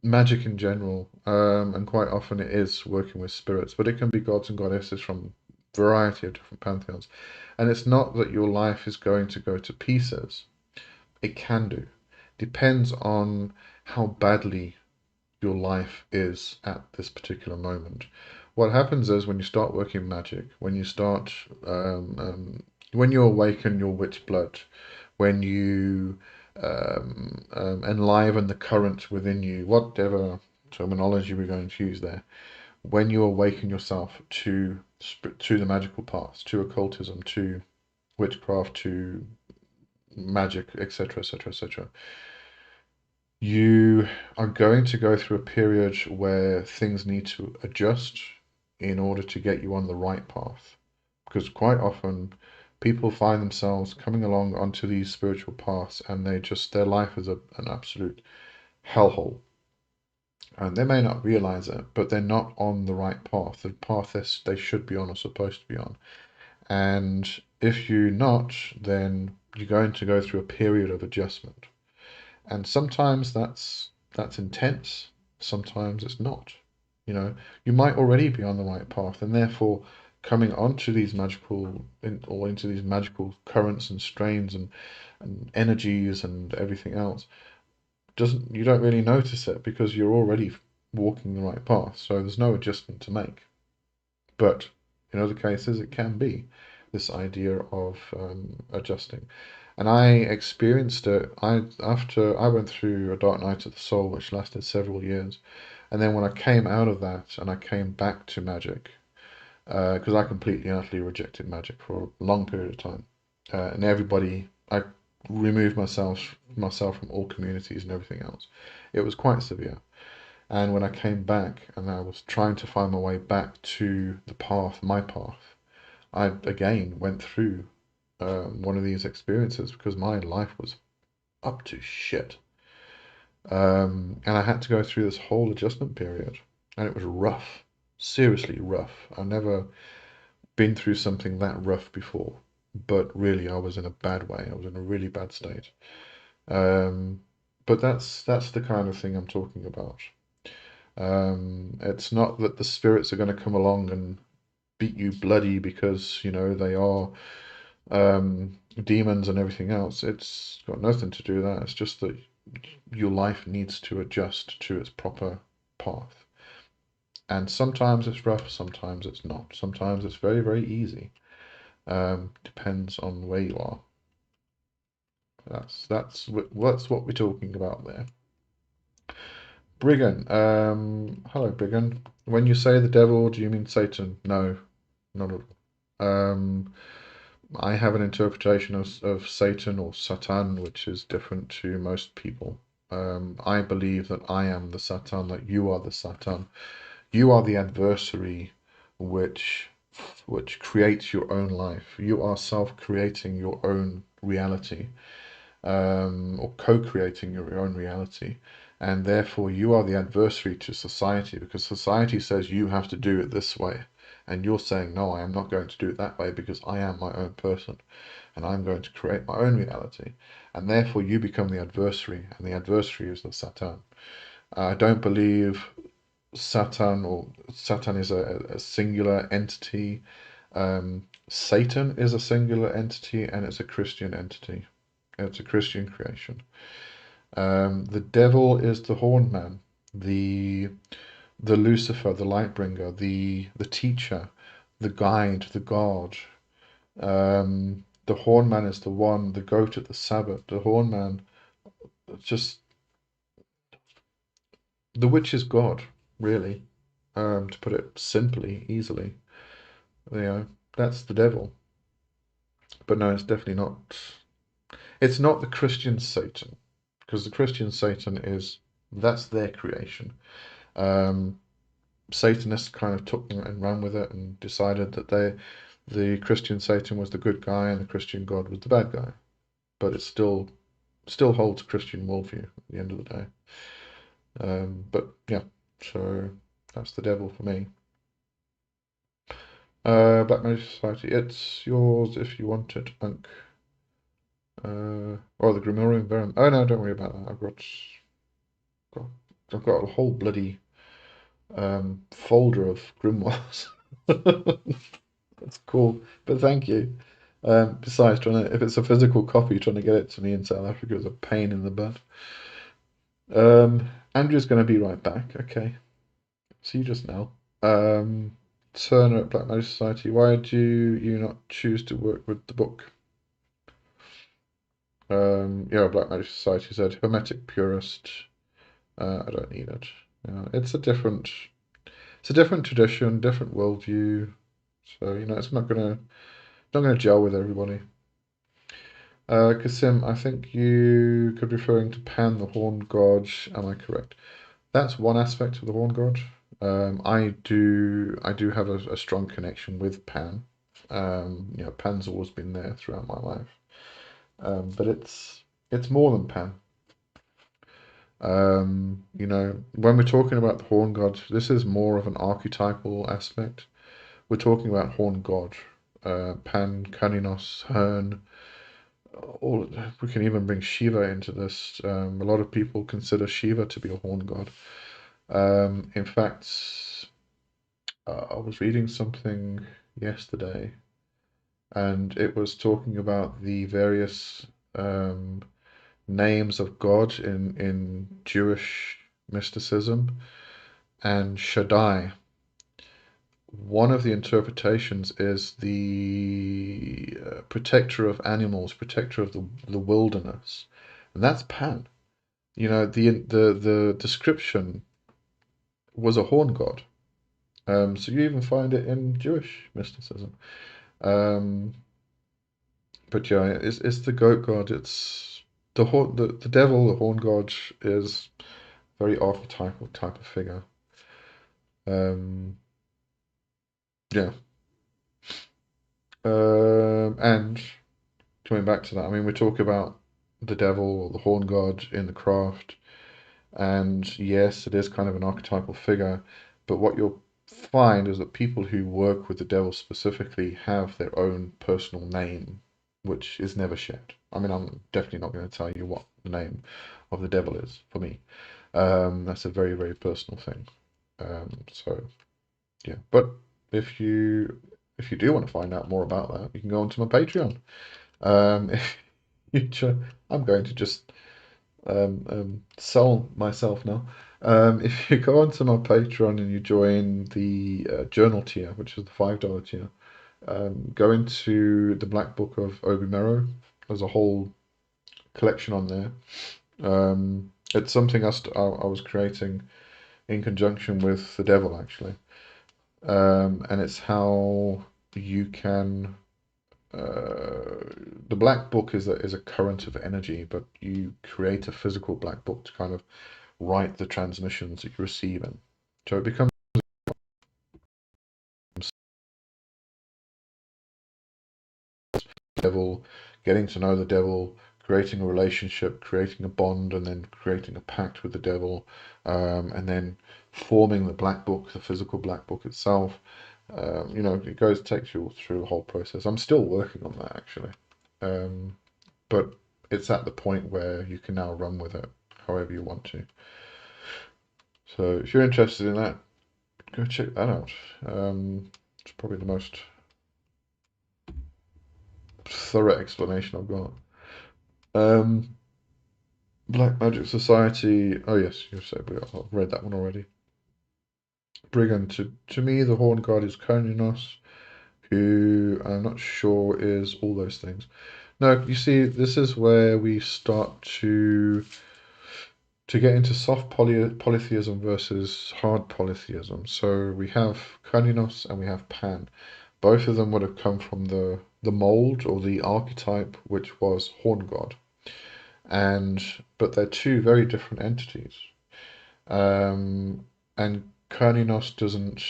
magic in general, and quite often it is working with spirits, but it can be gods and goddesses from a variety of different pantheons. And it's not that your life is going to go to pieces. It can do. Depends on how badly your life is at this particular moment. What happens is when you start working magic, when you awaken your witch blood, when you enliven the current within you, whatever terminology we're going to use there, when you awaken yourself to the magical paths, to occultism, to witchcraft, to magic, etc., etc., etc., you are going to go through a period where things need to adjust in order to get you on the right path. Because quite often people find themselves coming along onto these spiritual paths and their life is an absolute hellhole. And they may not realize it, but they're not on the right path, the path they should be on or supposed to be on. And if you're not, then you're going to go through a period of adjustment. And sometimes that's intense, sometimes it's not. You might already be on the right path, and therefore coming onto these into these magical currents and strains and energies and everything else doesn't you don't really notice it because you're already walking the right path, so there's no adjustment to make. But in other cases, it can be this idea of adjusting. And I experienced it. After I went through a dark night of the soul, which lasted several years, and then when I came out of that and I came back to magic, because I completely and utterly rejected magic for a long period of time, and I removed myself from all communities and everything else. It was quite severe. And when I came back and I was trying to find my way back to the path, my path, I again went through one of these experiences because my life was up to shit. And I had to go through this whole adjustment period, and it was rough, seriously rough. I've never been through something that rough before. but really I was in a bad way. I was in a really bad state. Um, but that's the kind of thing I'm talking about. It's not that the spirits are going to come along and beat you bloody because, you know, they are demons and everything else. It's got nothing to do with that. It's just that your life needs to adjust to its proper path. And sometimes it's rough, sometimes it's not. Sometimes it's very, very easy. Depends on where you are. That's what we're talking about there. Brigand. Hello, Brigand. When you say the devil, do you mean Satan? No, not at all. I have an interpretation of Satan or Satan, which is different to most people. I believe that I am the Satan, that you are the Satan. You are the adversary which which creates your own life. You are self-creating your own reality, or co-creating your own reality. And therefore, you are the adversary to society because society says you have to do it this way. And you're saying, no, I am not going to do it that way because I am my own person and I'm going to create my own reality. And therefore, you become the adversary, and the adversary is the Satan. I don't believe Satan is a singular entity. Satan is a singular entity and it's a Christian entity. It's a Christian creation. The devil is the horned man, the the Lucifer, the light bringer, the teacher, the guide, the God. The horned man is the one, the goat at the Sabbath. The horned man, just the witch is God, really. To put it simply, easily, you know, that's the devil. But no, it's definitely not. It's not the Christian Satan, because the Christian Satan is that's their creation. Um, Satanists kind of took and ran with it and decided that the Christian Satan was the good guy and the Christian God was the bad guy. But it still holds Christian worldview at the end of the day. But yeah, so that's the devil for me. Black Magic Society, it's yours if you want it, Unk. Oh, the Grimoire Verum. Oh no, don't worry about that. Got, I've got a whole bloody folder of grimoires. That's cool, but thank you. Besides, if it's a physical copy, trying to get it to me in South Africa is a pain in the butt. Andrew's going to be right back. Okay, see you just now. Turner at Black Magic Society, why do you not choose to work with the book? Yeah, Black Magic Society said Hermetic Purist. I don't need it. It's a different tradition, different worldview. So it's not gonna gel with everybody. Kasim, I think you could be referring to Pan, the Horned God. Am I correct? That's one aspect of the Horned God. I do have a strong connection with Pan. Pan's always been there throughout my life. But it's more than Pan. When we're talking about the Horned God, this is more of an archetypal aspect. We're talking about Horned God, Pan, Kaninos, Hern. All we can even bring Shiva into this. A lot of people consider Shiva to be a horned god. In fact, I was reading something yesterday, and it was talking about the various names of God in Jewish mysticism, and Shaddai. One of the interpretations is the protector of animals, protector of the wilderness, and that's Pan. The description was a horn god. So you even find it in Jewish mysticism. Um, but yeah, it's the goat god. It's the devil, the horn god is a very archetypal type of figure. Um, yeah. And coming back to that, I mean, we talk about the devil or the horn god in the craft. And yes, it is kind of an archetypal figure, but what you'll find is that people who work with the devil specifically have their own personal name which is never shared. I mean, I'm definitely not going to tell you what the name of the devil is for me. That's a very, very personal thing. So yeah, but if you if you do want to find out more about that, you can go onto my Patreon. If I'm going to just sell myself now. If you go onto my Patreon and you join the journal tier, which is the $5 tier, go into the Black Book of Obi Mero. There's a whole collection on there. It's something I was creating in conjunction with the devil, actually. And it's how you can. The black book is a current of energy, but you create a physical black book to kind of write the transmissions that you're receiving. So it becomes the devil, getting to know the devil, creating a relationship, creating a bond, and then creating a pact with the devil, and then forming the black book, the physical black book itself. It takes you through the whole process. I'm still working on that actually. Um, but it's at the point where you can now run with it however you want to. So if you're interested in that, go check that out. It's probably the most thorough explanation I've got. Um, Black Magic Society. Oh yes, you said I've read that one already. Brigand. To me, the Horn Guard is Konunos, who I'm not sure is all those things. No, you see, this is where we start to get into soft polytheism versus hard polytheism. So we have Konunos and we have Pan. Both of them would have come from the mold or the archetype, which was Horn God. But they're two very different entities. Um, and Konunos doesn't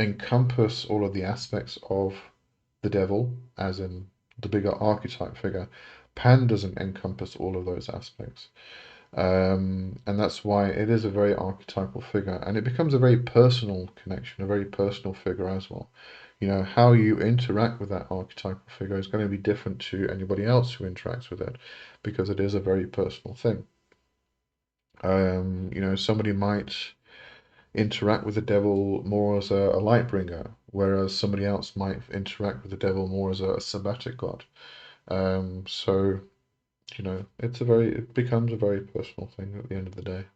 encompass all of the aspects of the devil, as in the bigger archetype figure. Pan doesn't encompass all of those aspects. And that's why it is a very archetypal figure, and it becomes a very personal connection, a very personal figure as well. How you interact with that archetypal figure is going to be different to anybody else who interacts with it, because it is a very personal thing. Somebody might interact with the devil more as a light bringer, whereas somebody else might interact with the devil more as a sabbatic god. So it becomes a very personal thing at the end of the day.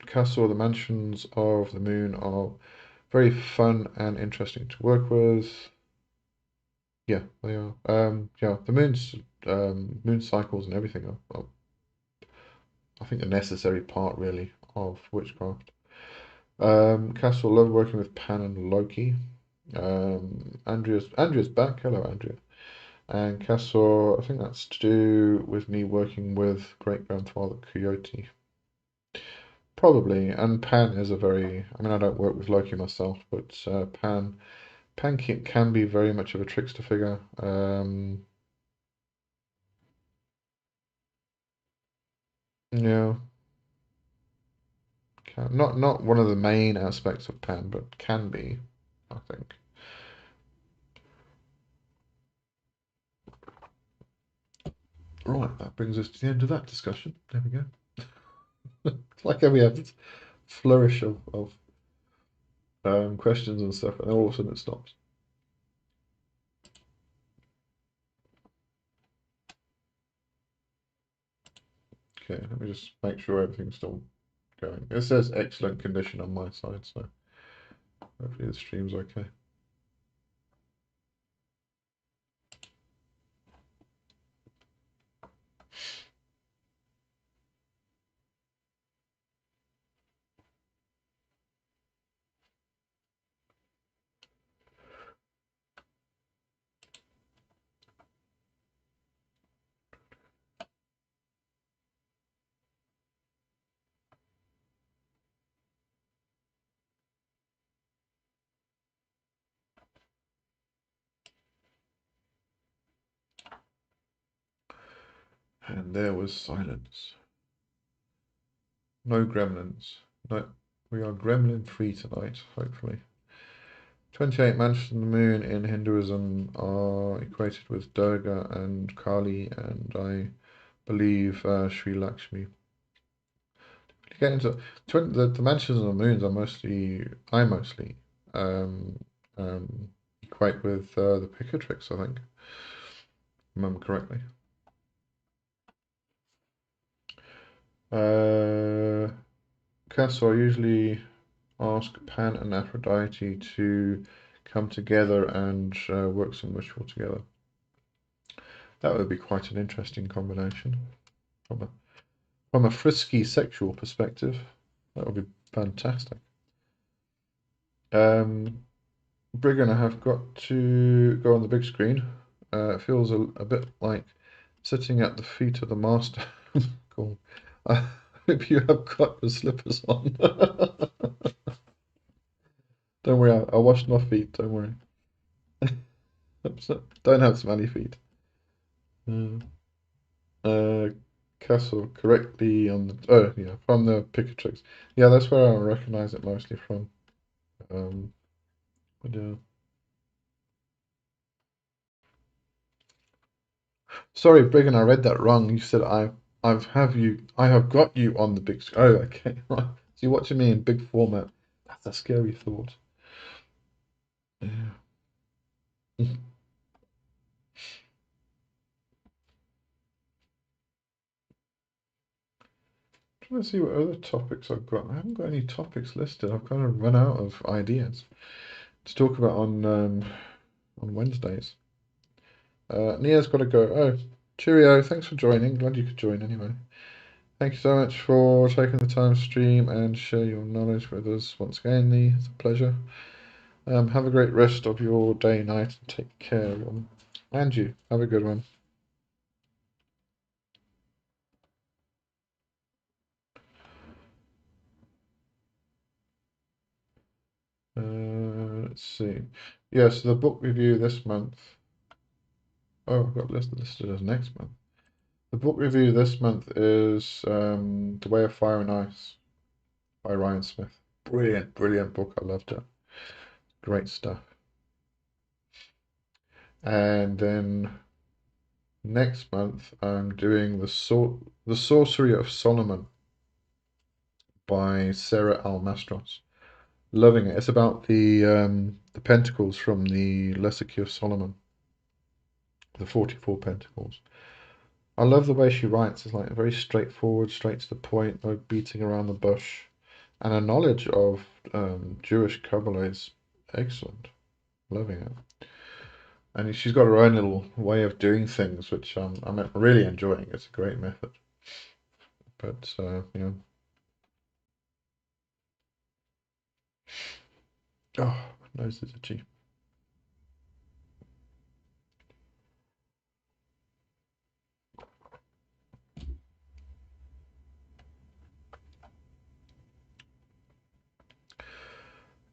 Castle, the mansions of the moon are very fun and interesting to work with. Yeah, they are. Yeah, the moon cycles and everything are, I think, a necessary part really of witchcraft. Castle, love working with Pan and Loki. Andrea's back. Hello, Andrea. And Castle, I think that's to do with me working with great grandfather Coyote. Probably, and Pan is a very. I mean, I don't work with Loki myself, but Pan can be very much of a trickster figure. Yeah, not one of the main aspects of Pan, but can be, I think. Right, that brings us to the end of that discussion. There we go. It's like we have this flourish of questions and stuff, and then all of a sudden it stops. Okay, let me just make sure everything's still going. It says excellent condition on my side, so hopefully the stream's okay. And there was silence. No gremlins. No, we are gremlin free tonight, hopefully. 28 mansions of the moon in Hinduism are equated with Durga and Kali, and I believe Sri Lakshmi. To get into the mansions of the moons are I mostly um, equate with the Picatrix, I think, if I remember correctly. Castle, I usually ask Pan and Aphrodite to come together and work some ritual together. That would be quite an interesting combination. From a frisky sexual perspective, that would be fantastic. Brigham, I have got to go on the big screen. It feels a bit like sitting at the feet of the master. Cool. I hope you have got your slippers on. Don't worry, I washed my feet. Don't worry. Don't have smelly feet. Uh, uh, Castle correctly on the from the Picatrix. Yeah, that's where I recognize it mostly from. But yeah. Sorry, Brigham, I read that wrong. You said I have got you on the big screen. Oh, okay, right. So you're watching me in big format. That's a scary thought. Yeah. Trying to see what other topics I've got. I haven't got any topics listed. I've kind of run out of ideas to talk about on Wednesdays. Nia's got to go. Oh, cheerio. Thanks for joining. Glad you could join anyway. Thank you so much for taking the time to stream and share your knowledge with us once again, Nia. It's a pleasure. Have a great rest of your day, night, and take care, everyone. And you. Have a good one. Let's see. Yeah, so the book review this month. Oh, I've got listed as next month. The book review this month is The Way of Fire and Ice by Ryan Smith. Brilliant, brilliant book. I loved it. Great stuff. And then next month I'm doing The Sorcery of Solomon by Sarah Almastros. Loving it. It's about the pentacles from the Lesser Key of Solomon, the 44 pentacles. I love the way she writes. It's like very straightforward, straight to the point, no beating around the bush. And her knowledge of Jewish Kabbalah is excellent. Loving it. And she's got her own little way of doing things, which I'm really enjoying. It's a great method. But, yeah. Oh, my nose is itchy.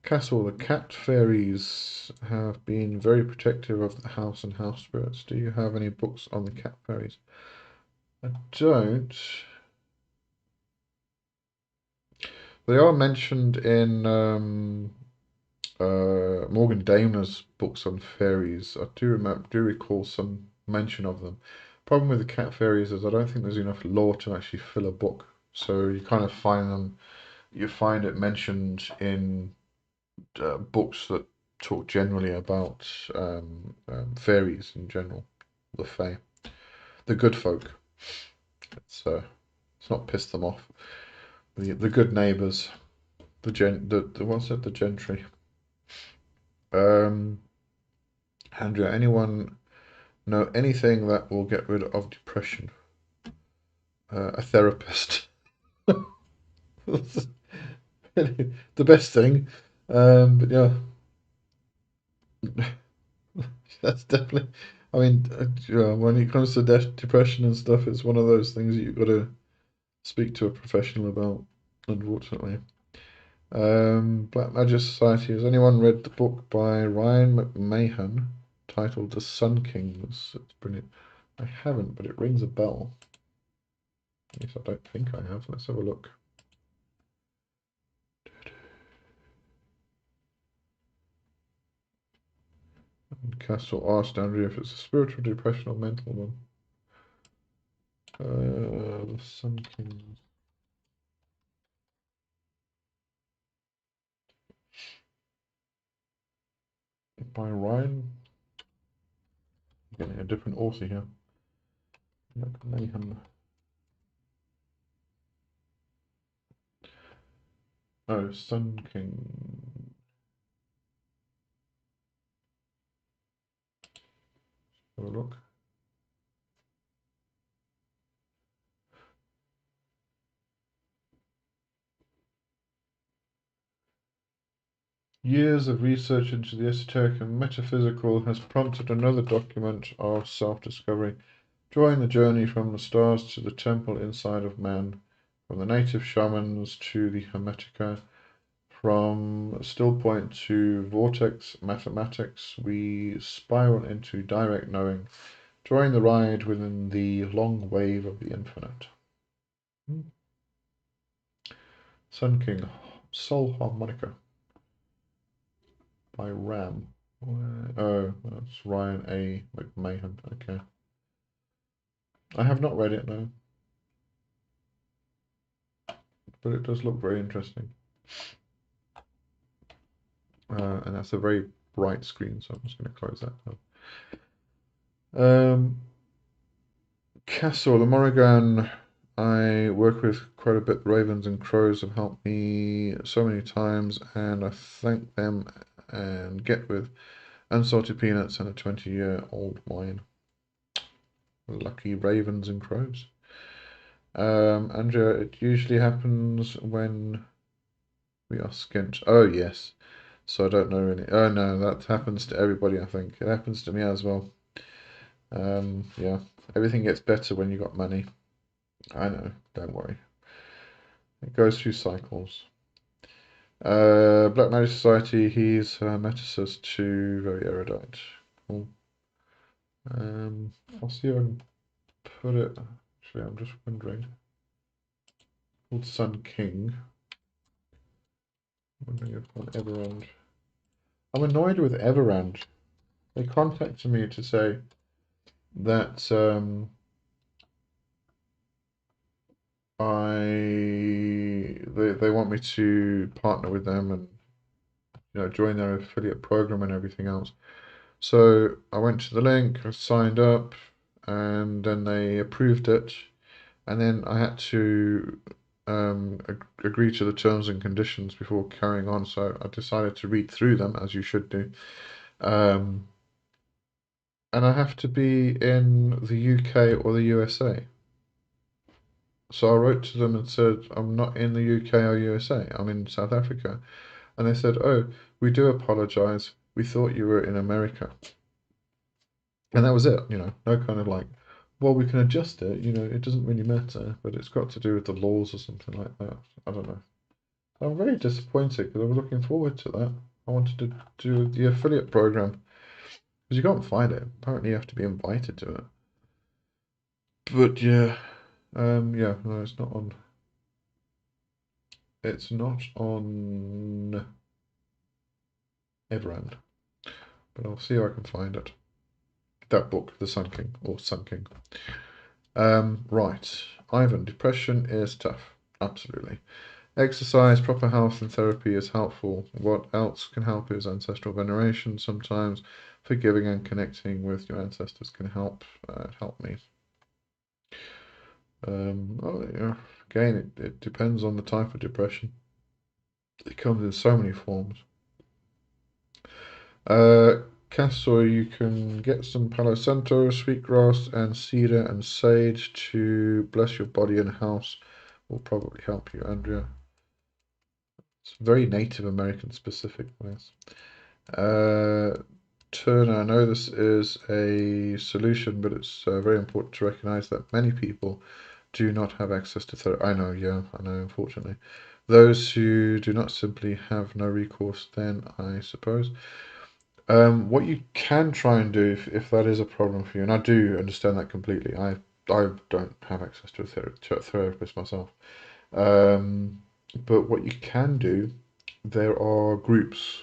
Castle, the cat fairies have been very protective of the house and house spirits. Do you have any books on the cat fairies? I don't. They are mentioned in Morgan Damer's books on fairies. I do recall some mention of them. Problem with the cat fairies is I don't think there's enough lore to actually fill a book. So you kind of you find it mentioned in books that talk generally about fairies in general, the fae, the good folk. It's not piss them off. The good neighbours, the what's it, the gentry. Um, Andrea, anyone know anything that will get rid of depression? A therapist. The best thing. But yeah, that's definitely. I mean, when it comes to depression and stuff, it's one of those things that you've got to speak to a professional about, unfortunately. Black Magic Society. Has anyone read the book by Ryan McMahon titled The Sun Kings? It's brilliant. I haven't, but it rings a bell. At least I don't think I have. Let's have a look. Castle asked Andrea if it's a spiritual depression or mental one. The Sun King. By Ryan. I'm getting a different author here. Mayhem. Oh, Sun King. Have a look. Years of research into the esoteric and metaphysical has prompted another document of self-discovery, drawing the journey from the stars to the temple inside of man, from the native shamans to the Hermetica, from still point to vortex mathematics, we spiral into direct knowing, drawing the ride within the long wave of the infinite. Sun King, Soul Harmonica by Ram. Oh, that's Ryan A. McMahon. Okay. I have not read it, no. But it does look very interesting. And that's a very bright screen, so I'm just going to close that. Castle, the Morrigan I work with quite a bit. Ravens and crows have helped me so many times, and I thank them and get with unsalted peanuts and a 20-year-old wine. Lucky ravens and crows. Andrea, it usually happens when we are skint. Oh, yes. So I don't know any. Oh, no, that happens to everybody, I think. It happens to me as well. Yeah. Everything gets better when you got money. I know, don't worry. It goes through cycles. Black Magic Society, he's Hermeticist too, very erudite. Cool. I'll see if I can put it. Actually, I'm just wondering. Called Sun King. Wondering if on Everand. I'm annoyed with Everand. They contacted me to say that they want me to partner with them and join their affiliate program and everything else. So I went to the link, I signed up, and then they approved it, and then I had to agree to the terms and conditions before carrying on. So I decided to read through them, as you should do. And I have to be in the UK or the USA. So I wrote to them and said, I'm not in the UK or USA, I'm in South Africa. And they said, oh, we do apologize. We thought you were in America. And that was it, no kind of like, well, we can adjust it, it doesn't really matter, but it's got to do with the laws or something like that. I don't know. I'm very disappointed because I was looking forward to that. I wanted to do the affiliate program because you can't find it. Apparently, you have to be invited to it. But yeah, yeah, no, it's not on. It's not on Everand, but I'll see if I can find it. That book, The Sun King or Sun King. Right, Ivan, depression is tough. Absolutely. Exercise, proper health and therapy is helpful. What else can help is ancestral veneration sometimes. Forgiving and connecting with your ancestors can help. Help me. Yeah. Again, it depends on the type of depression. It comes in so many forms. Castor, you can get some Palo Santo, sweetgrass, and cedar and sage to bless your body and house. Will probably help you, Andrea. It's very Native American specific, yes. Turner, I know this is a solution, but it's very important to recognize that many people do not have access to therapy. I know, yeah, I know, unfortunately. Those who do not simply have no recourse, then I suppose. What you can try and do, if that is a problem for you, and I do understand that completely. I don't have access to a therapist myself. But what you can do, there are groups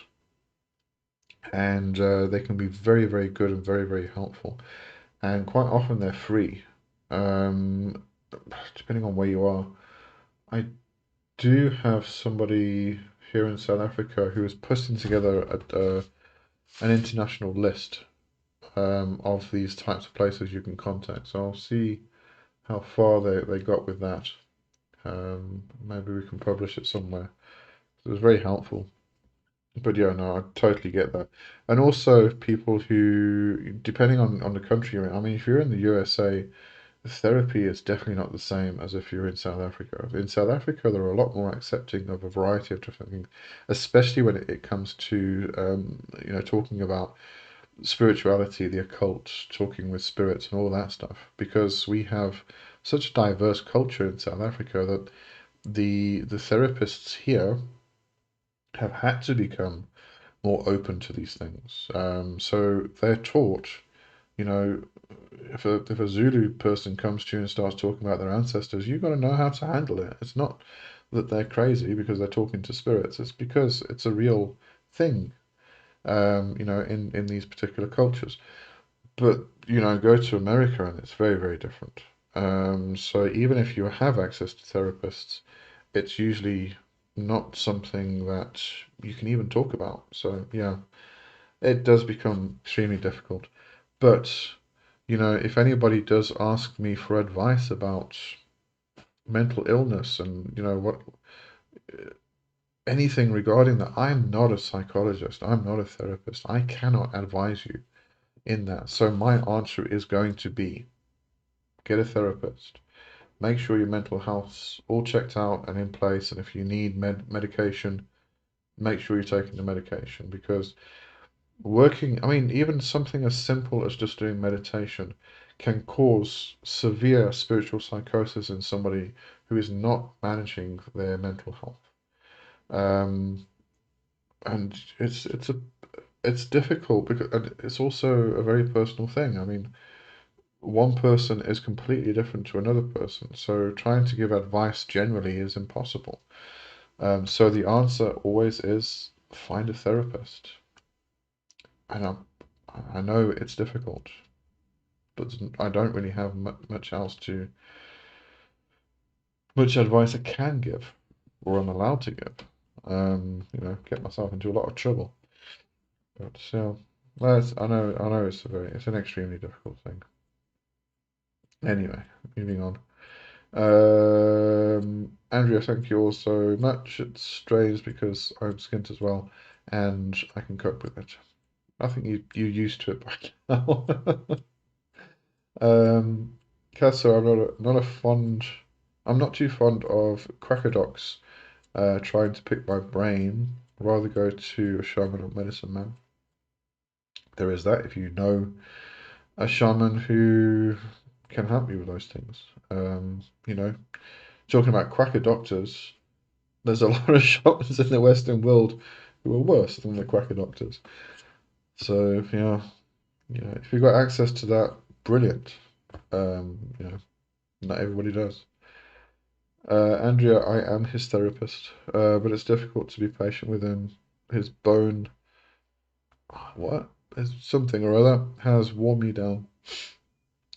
and they can be very, very good and very, very helpful. And quite often they're free, um, depending on where you are. I do have somebody here in South Africa who is putting together an international list of these types of places you can contact. So I'll see how far they got with that. Maybe we can publish it somewhere. It was very helpful. But yeah, no, I totally get that. And also people who, depending on the country you're in, I mean, if you're in the USA, therapy is definitely not the same as if you're in South Africa. In South Africa, they're a lot more accepting of a variety of different things, especially when it comes to, talking about spirituality, the occult, talking with spirits and all that stuff, because we have such a diverse culture in South Africa that the therapists here have had to become more open to these things. So they're taught, you know, if a Zulu person comes to you and starts talking about their ancestors, you've got to know how to handle it. It's not that they're crazy because they're talking to spirits. It's because it's a real thing, in these particular cultures. But, go to America and it's very, very different. So even if you have access to therapists, it's usually not something that you can even talk about. So yeah, it does become extremely difficult. But, if anybody does ask me for advice about mental illness and, what anything regarding that, I'm not a psychologist, I'm not a therapist. I cannot advise you in that. So my answer is going to be get a therapist. Make sure your mental health's all checked out and in place. And if you need medication, make sure you're taking the medication because I mean, even something as simple as just doing meditation can cause severe spiritual psychosis in somebody who is not managing their mental health. Um, and it's difficult because and it's also a very personal thing. I mean, one person is completely different to another person, so trying to give advice generally is impossible. So the answer always is find a therapist. And I know it's difficult, but I don't really have much else much advice I can give, or I'm allowed to give. Get myself into a lot of trouble. But still, I know it's an extremely difficult thing. Anyway, moving on. Andrea, thank you all so much. It's strange because I'm skint as well, and I can cope with it. I think you're used to it by now. Casso, I'm not too fond of crackerdocs trying to pick my brain. I'd rather go to a shaman or medicine man. There is that if you know a shaman who can help you with those things. Talking about quacker doctors, there's a lot of shamans in the Western world who are worse than the quacker doctors. So if you've got access to that, brilliant. Not everybody does. Andrea, I am his therapist, but it's difficult to be patient with him. His bone, what? There's something or other has worn me down.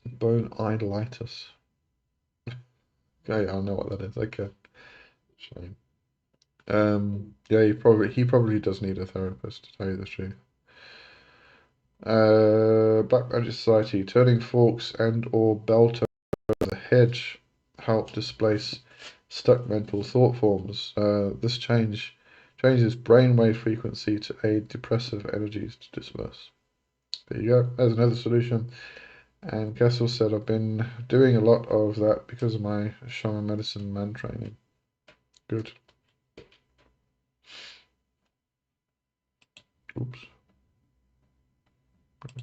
Bone idolitis. Okay, I know what that is. Okay, shame. Yeah, he probably does need a therapist, to tell you the truth. Black Magic Society, turning forks and or belter the hedge help displace stuck mental thought forms. This changes brainwave frequency to aid depressive energies to disperse. There you go. There's another solution. And Kessel said, I've been doing a lot of that because of my shaman medicine man training. Good. Oops.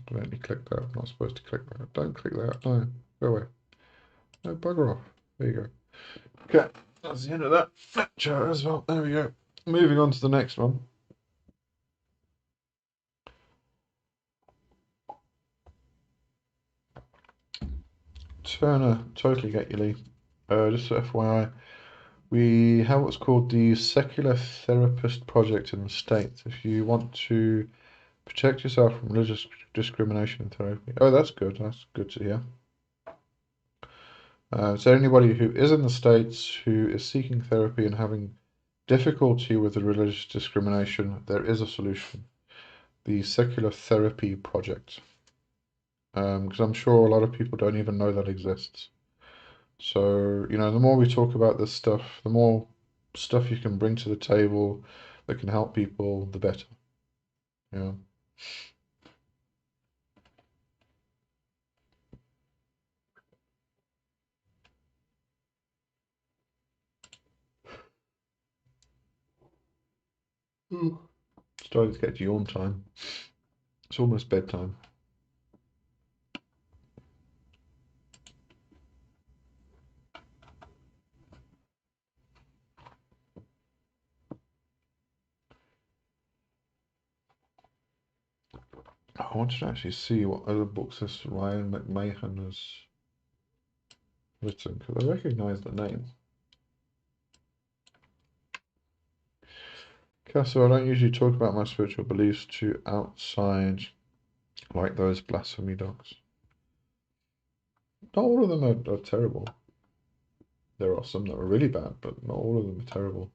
Let me click that. I'm not supposed to click that. Don't click that. No. Go away. No, bugger off. There you go. Okay. That's the end of that chat as well. There we go. Moving on to the next one. Turner, totally get you, Lee. Just FYI, we have what's called the Secular Therapist Project in the States. If you want to Protect yourself from religious discrimination in therapy. Oh, that's good. That's good to hear. So anybody who is in the States who is seeking therapy and having difficulty with the religious discrimination, there is a solution. The Secular Therapy Project. Because I'm sure a lot of people don't even know that exists. So, you know, the more we talk about this stuff, the more stuff you can bring to the table that can help people, the better. Yeah. Mm. Starting to get to yawn time. It's almost bedtime. I wanted to actually see what other books this Ryan McMahon has written, because I recognise the name. Castle, I don't usually talk about my spiritual beliefs to outside like those blasphemy dogs. Not all of them are terrible. There are some that are really bad, but not all of them are terrible.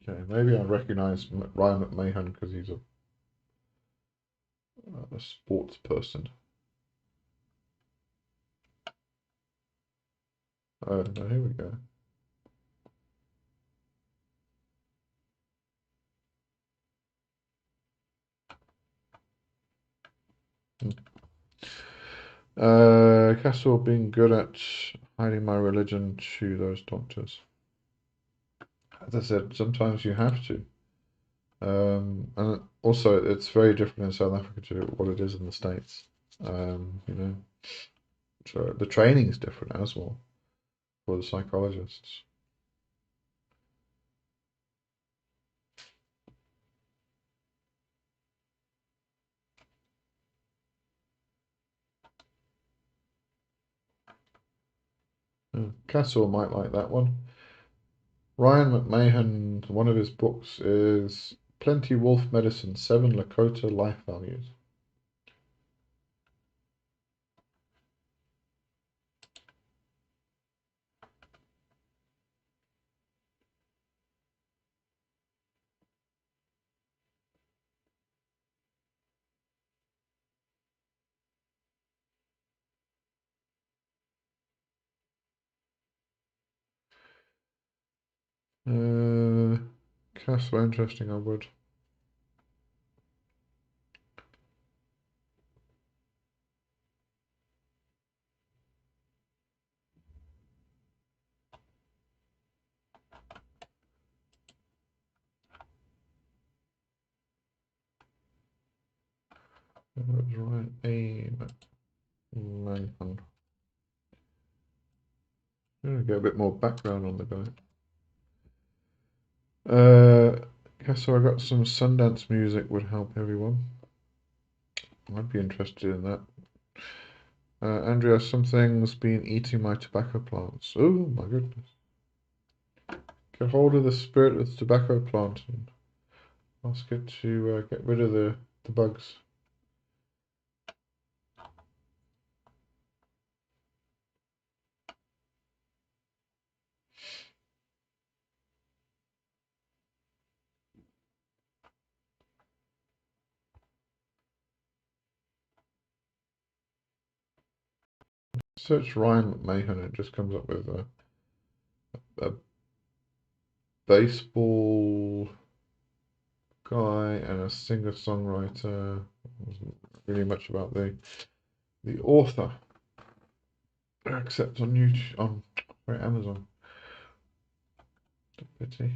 Okay, maybe I recognise Ryan McMahon because he's a sports person. Oh, no, here we go. Castle being good at hiding my religion to those doctors. As I said, sometimes you have to. And also, it's very different in South Africa to what it is in the States. You know, so the training is different as well for the psychologists. Castle might like that one. Ryan McMahon, one of his books is Plenty Wolf Medicine, 7 Lakota Life Values. Castle, interesting, I would. Ryan A. McMahon. I'm going to get a bit more background on the guy. Castle, I got some Sundance music would help everyone. I'd be interested in that. Andrea, something's been eating my tobacco plants. Oh my goodness. Get hold of the spirit of the tobacco plant and ask it to get rid of the bugs. Search Ryan McMahon, it just comes up with a baseball guy and a singer-songwriter. Wasn't really much about the author, except on YouTube, on Amazon. Pity.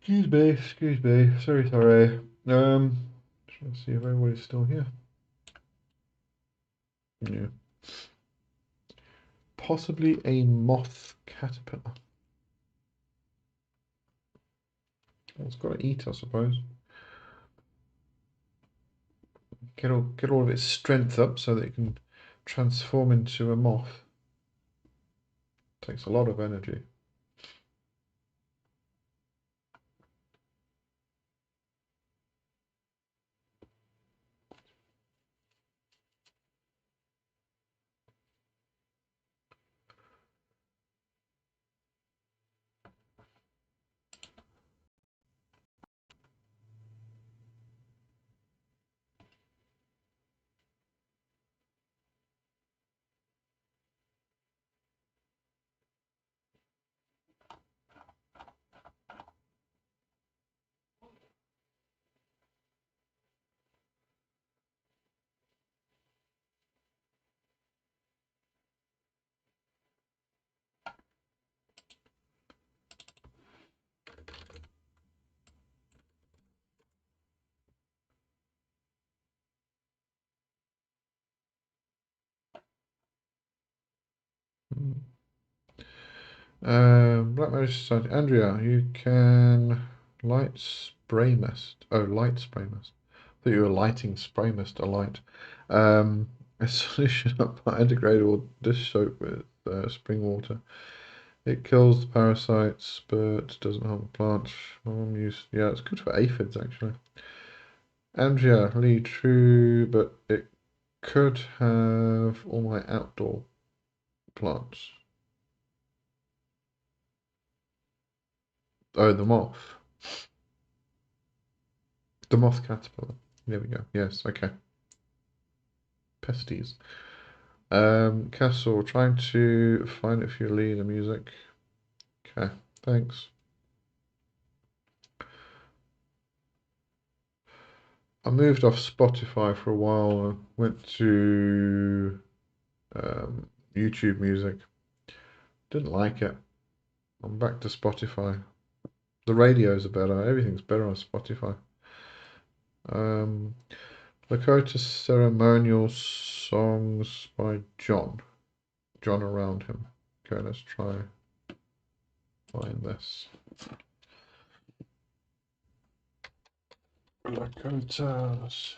Excuse me. Sorry. Trying to see if everybody's still here. Yeah. Possibly a moth caterpillar. Well, it's got to eat, I suppose. get all of its strength up so that it can transform into a moth. Takes a lot of energy. Black Magic Society. Andrea, you can light spray mist. Oh, light spray mist. I thought you were lighting spray mist, a light. A solution of biodegradable dish soap with spring water. It kills the parasites, but doesn't harm the plants. Yeah, it's good for aphids, actually. Andrea, Lee, true, but it could have all my outdoor plants. Oh, the moth. The moth caterpillar. There we go. Yes, okay. Pesties. Castle, trying to find it for you, Lee, the music. Okay, thanks. I moved off Spotify for a while. I went to YouTube Music. Didn't like it. I'm back to Spotify. The radios are better. Everything's better on Spotify. Lakota Ceremonial Songs by John. John Around Him. Okay, let's try find this. Lakotas.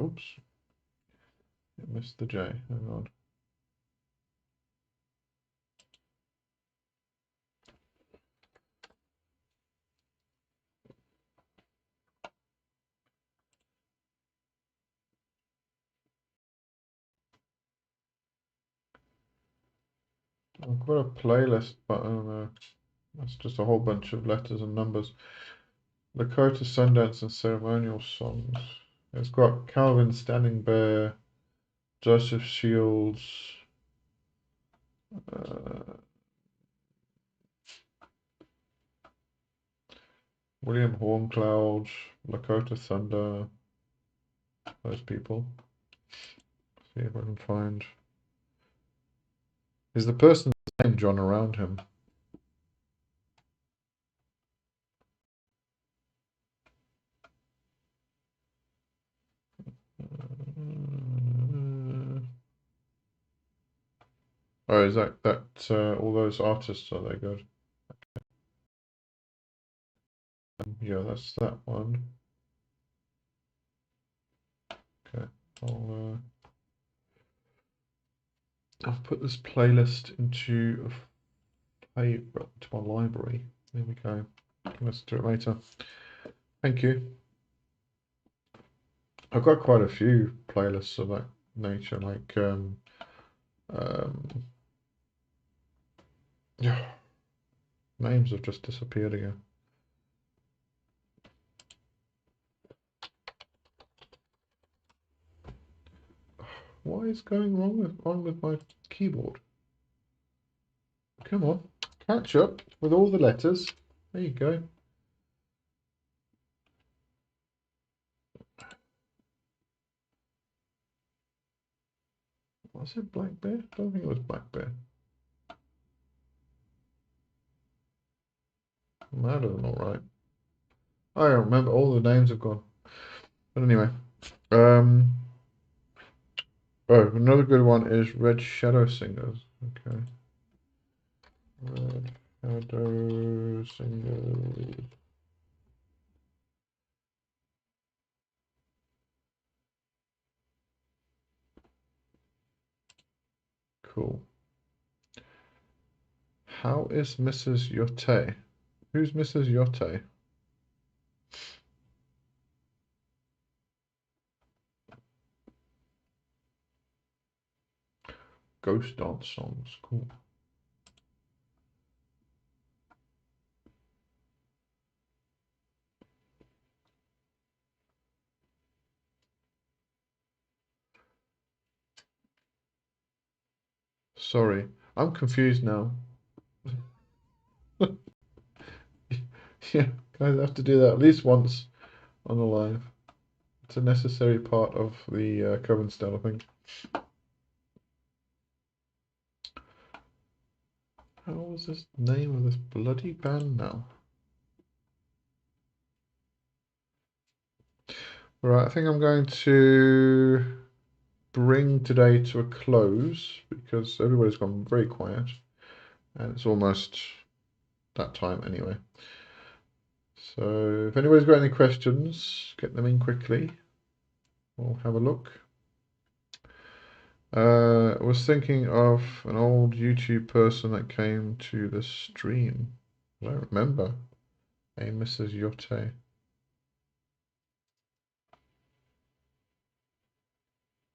Oops. I missed the J. Hang on. I've got a playlist, but I don't know. That's just a whole bunch of letters and numbers. Lakota Sundance and Ceremonial Songs. It's got Calvin Standing Bear, Joseph Shields, William Horncloud, Lakota Thunder, those people. See if I can find. Is the person's name John Around Him? Oh, is that all those artists, are they good? Yeah, that's that one. Okay, I'll put this playlist into a favorite to my library. There we go. Let's do it later. Thank you. I've got quite a few playlists of that nature, like yeah, names have just disappeared again. What is going wrong with my keyboard? Come on, catch up with all the letters. There you go. Was it Black Bear? I don't think it was Black Bear. That isn't all right. I don't remember. All the names have gone. But anyway, oh, another good one is Red Shadow Singers. Okay. Red Shadow Singers. How is Mrs. Yote? Who's Mrs. Yote? Ghost dance songs. Cool. Sorry, I'm confused now. Yeah, guys have to do that at least once on the live. It's a necessary part of the Covenstead, I think. How was this name of this bloody band now? Right, I think I'm going to bring today to a close because everybody's gone very quiet and it's almost that time anyway. So if anybody's got any questions, get them in quickly. We'll have a look. I was thinking of an old YouTube person that came to the stream. I don't remember. A Mrs. Yote.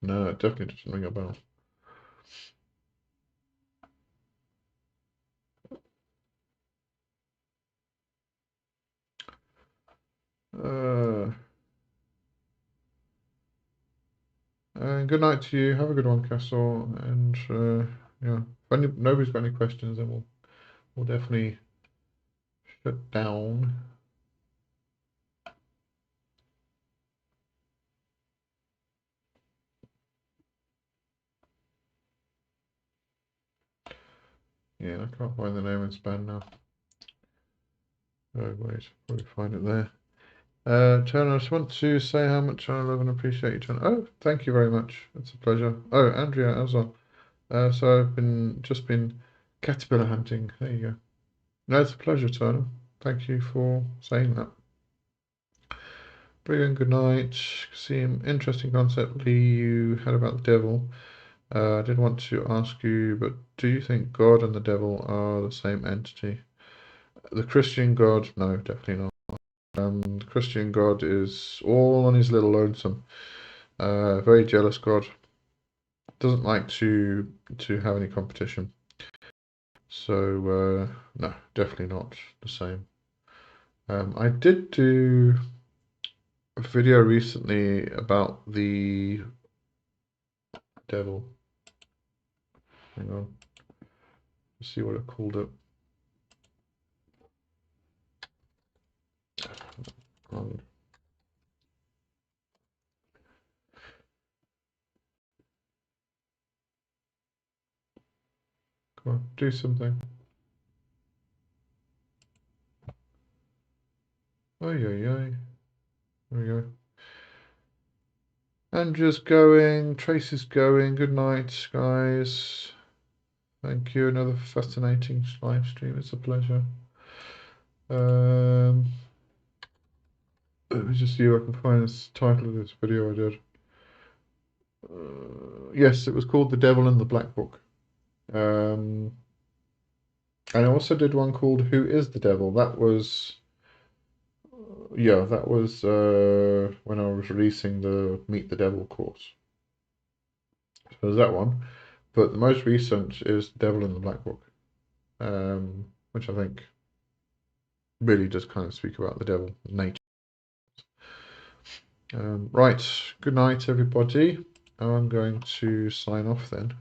No, it definitely doesn't ring a bell. Good night to you. Have a good one, Castle. And yeah, if nobody's got any questions, then we'll definitely shut down. Yeah, I can't find the name in span now. Oh wait, probably find it there. Turner, I just want to say how much I love and appreciate you, Turner. Oh, thank you very much. It's a pleasure. Oh, Andrea as well. So I've just been caterpillar hunting. There you go. No, it's a pleasure, Turner. Thank you for saying that. Brilliant. Good night. See, interesting concept, Lee, you had about the devil. I did want to ask you, but do you think God and the devil are the same entity? The Christian God, no, definitely not. The Christian God is all on his little lonesome. Very jealous God. Doesn't like to have any competition. So no, definitely not the same. I did do a video recently about the devil. Hang on, let's see what I called it. Come on, do something. Oh yeah. There we go. Andrew's going, Tracy's going. Good night, guys. Thank you. Another fascinating live stream. It's a pleasure. Let me just see if I can find the title of this video I did. Yes, it was called The Devil in the Black Book. And I also did one called Who is the Devil? That was, yeah, that was when I was releasing the Meet the Devil course. So there's that one. But the most recent is The Devil in the Black Book, which I think really does kind of speak about the devil, nature. Right, good night, everybody. I'm going to sign off then.